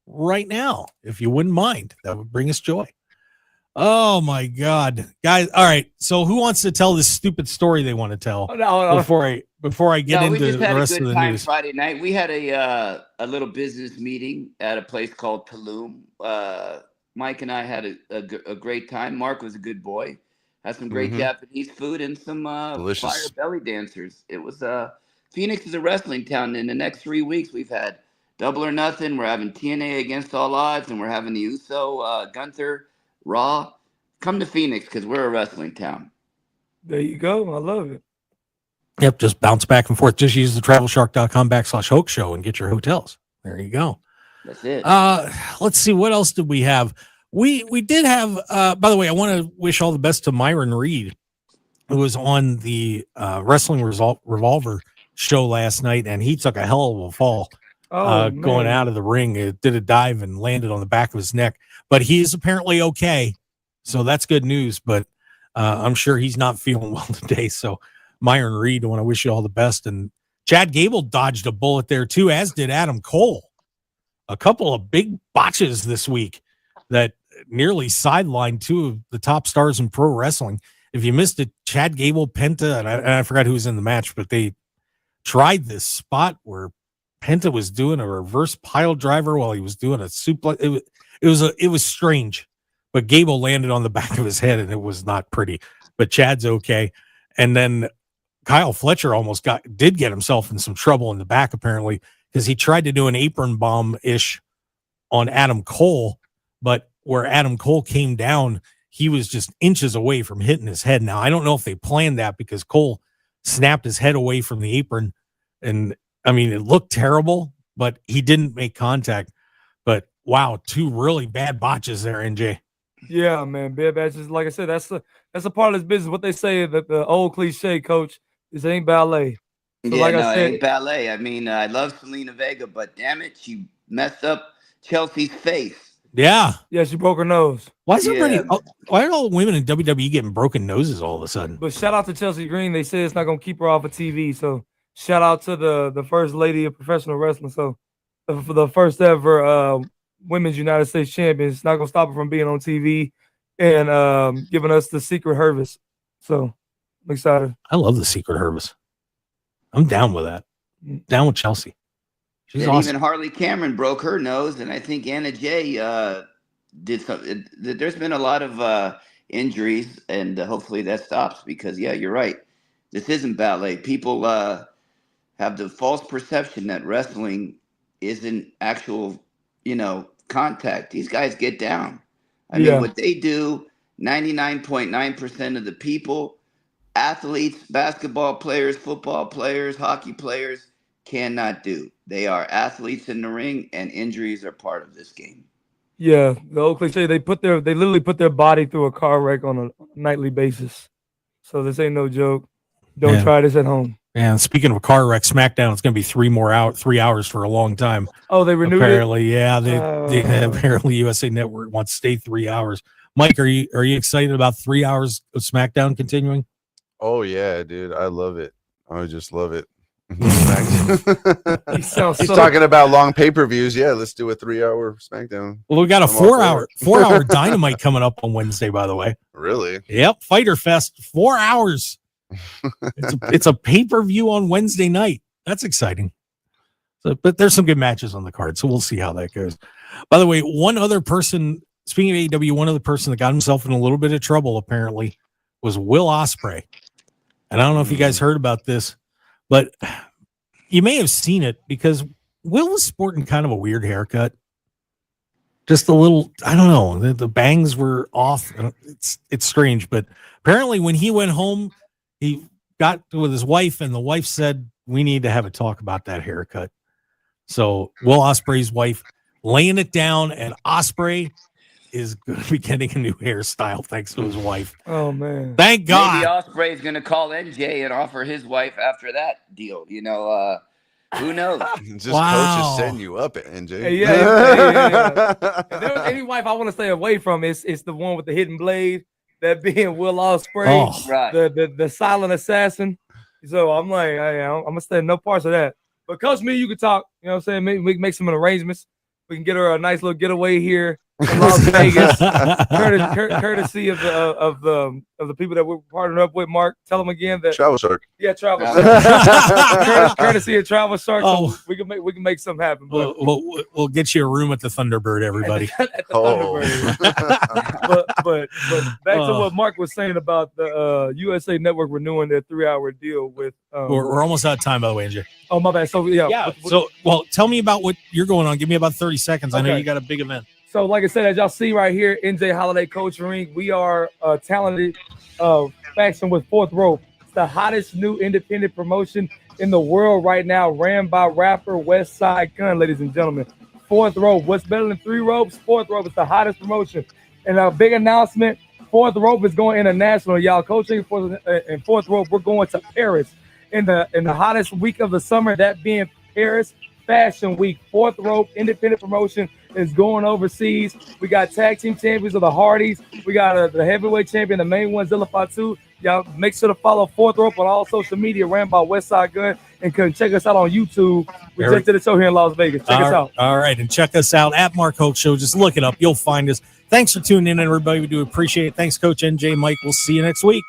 right now, if you wouldn't mind. That would bring us joy. Oh my God, guys! All right, so who wants to tell this stupid story they want to tell before I get into the rest of the news? Friday night, we had a little business meeting at a place called Tulum. Mike and I had a great time. Mark was a good boy. Had some great Japanese food and some fire belly dancers. It was Phoenix is a wrestling town. In the next 3 weeks, we've had Double or Nothing. We're having TNA Against All Odds, and we're having the USO, Gunther, Raw. Come to Phoenix because we're a wrestling town. There you go. I love it. Yep, just bounce back and forth. Just use the travelshark.com/Hoke Show and get your hotels. There you go. That's it. Let's see. What else did we have? We did have, by the way, I want to wish all the best to Myron Reed, who was on the Wrestling Revolver show last night, and he took a hell of a fall going out of the ring. It did a dive and landed on the back of his neck, but he is apparently okay. So that's good news, but I'm sure he's not feeling well today. So Myron Reed, I want to wish you all the best. And Chad Gable dodged a bullet there too, as did Adam Cole. A couple of big botches this week that nearly sidelined two of the top stars in pro wrestling. If you missed it, Chad Gable, Penta, and I forgot who was in the match, but they tried this spot where Penta was doing a reverse pile driver while he was doing a suplex. It was strange, but Gable landed on the back of his head and it was not pretty, but Chad's okay. And then Kyle Fletcher almost did get himself in some trouble in the back, apparently, because he tried to do an apron bomb-ish on Adam Cole, but where Adam Cole came down, he was just inches away from hitting his head. Now, I don't know if they planned that because Cole snapped his head away from the apron, and I mean, it looked terrible, but he didn't make contact. But wow, two really bad botches there, NJ. Yeah, man, bad botches. Like I said, that's a part of this business. What they say, that the old cliche, coach, is it ain't ballet. So Yeah, like no, I it said, ain't ballet. I mean, I love Selena Vega, but damn it, she messed up Chelsea's face. Yeah. Yeah, she broke her nose. Why is everybody? Why are all women in WWE getting broken noses all of a sudden? But shout out to Chelsea Green. They say it's not going to keep her off of TV. So shout out to the first lady of professional wrestling. So for the first ever women's United States champion, it's not going to stop her from being on TV and giving us the secret Hervis. So I'm excited. I love the secret Hervis. I'm down with that. Down with Chelsea. She's And awesome. even Harley Cameron broke her nose, and I think Anna Jay did something. There's been a lot of injuries, and hopefully that stops because, yeah, you're right. This isn't ballet. People have the false perception that wrestling isn't actual, contact. These guys get down. I mean, what they do, 99.9% of the people, athletes, basketball players, football players, hockey players, cannot do. They are athletes in the ring, and injuries are part of this game. Yeah, the old cliche, they literally put their body through a car wreck on a nightly basis. So this ain't no joke. Don't try this at home. And speaking of a car wreck, SmackDown, it's going to be 3 hours for a long time. Oh, they renewed apparently, it? Yeah, apparently USA Network wants to stay 3 hours. Mike, are you excited about 3 hours of SmackDown continuing? Oh yeah, dude, I love it. I just love it. He's talking about long pay-per-views. Yeah, let's do a 3-hour SmackDown. Well, we got a 4-hour Dynamite coming up on Wednesday, by the way. Really? Yep, Fighter Fest, 4 hours. It's a pay-per-view on Wednesday night. That's exciting. So, but there's some good matches on the card, so we'll see how that goes. By the way, one other person, speaking of AEW, one other person that got himself in a little bit of trouble apparently was Will Ospreay. And I don't know if you guys heard about this, but you may have seen it because Will was sporting kind of a weird haircut. Just a little, I don't know, the bangs were off. It's strange, but apparently when he went home, he got with his wife, and the wife said, "We need to have a talk about that haircut." So Will Ospreay's wife laying it down, and Ospreay is going to be getting a new hairstyle thanks to his wife. Oh man! Thank God. Maybe Ospreay is going to call NJ and offer his wife after that deal. Who knows? Just Coach is setting you up, NJ. Hey, yeah. If there was any wife I want to stay away from, it's the one with the hidden blade, that being Will Ospreay, right? The silent assassin. So I'm like, hey, I'm gonna stay no parts of that. But Coach, me, you can talk. You know what I'm saying? Maybe we can make some arrangements. We can get her a nice little getaway here in Las Vegas, courtesy of the people that we're partnered up with. Mark, tell them again that Travel Shark. Yeah, Travel Shark. Courtesy of Travel Shark. Oh. So we can make something happen. But We'll get you a room at the Thunderbird, everybody. at the Thunderbird. but back to what Mark was saying about the USA Network renewing their 3-hour deal with. We're almost out of time, by the way, NJ. Oh, my bad. So yeah. Tell me about what you're going on. Give me about 30 seconds. I know Okay. you got a big event. So, like I said, as y'all see right here, NJ Holiday Coaching Ring, we are a talented faction with Fourth Rope. It's the hottest new independent promotion in the world right now, ran by rapper West Side Gun, ladies and gentlemen. Fourth Rope. What's better than 3 ropes? Fourth Rope is the hottest promotion. And a big announcement, Fourth Rope is going international. Y'all coaching in Fourth Rope, we're going to Paris in the hottest week of the summer, that being Paris, Fashion Week. 4th Rope independent promotion is going overseas. We got tag team champions of the Hardys. We got the heavyweight champion, the main one, Zilla Fatu. Y'all make sure to follow 4th Rope on all social media, ran by Westside Gun, and can check us out on YouTube. We just did a show here in Las Vegas. Check us out. All right, and check us out at Mark Hoke Show. Just look it up. You'll find us. Thanks for tuning in, everybody. We do appreciate it. Thanks, Coach NJ Mike. We'll see you next week.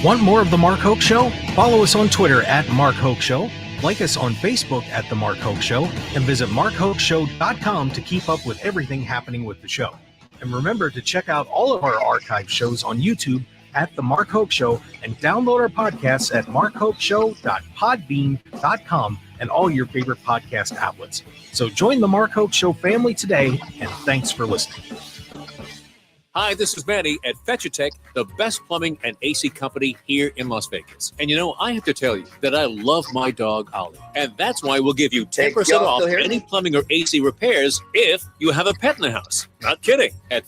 Want more of The Mark Hoke Show? Follow us on Twitter at Mark Hoke Show, like us on Facebook at The Mark Hoke Show, and visit markhokeshow.com to keep up with everything happening with the show. And remember to check out all of our archive shows on YouTube at The Mark Hoke Show and download our podcasts at markhokeshow.podbean.com and all your favorite podcast outlets. So join The Mark Hoke Show family today, and thanks for listening. Hi, this is Manny at Fetch-A-Tech, the best plumbing and AC company here in Las Vegas. And you know, I have to tell you that I love my dog, Ollie. And that's why we'll give you 10% off any plumbing or AC repairs if you have a pet in the house. Not kidding. At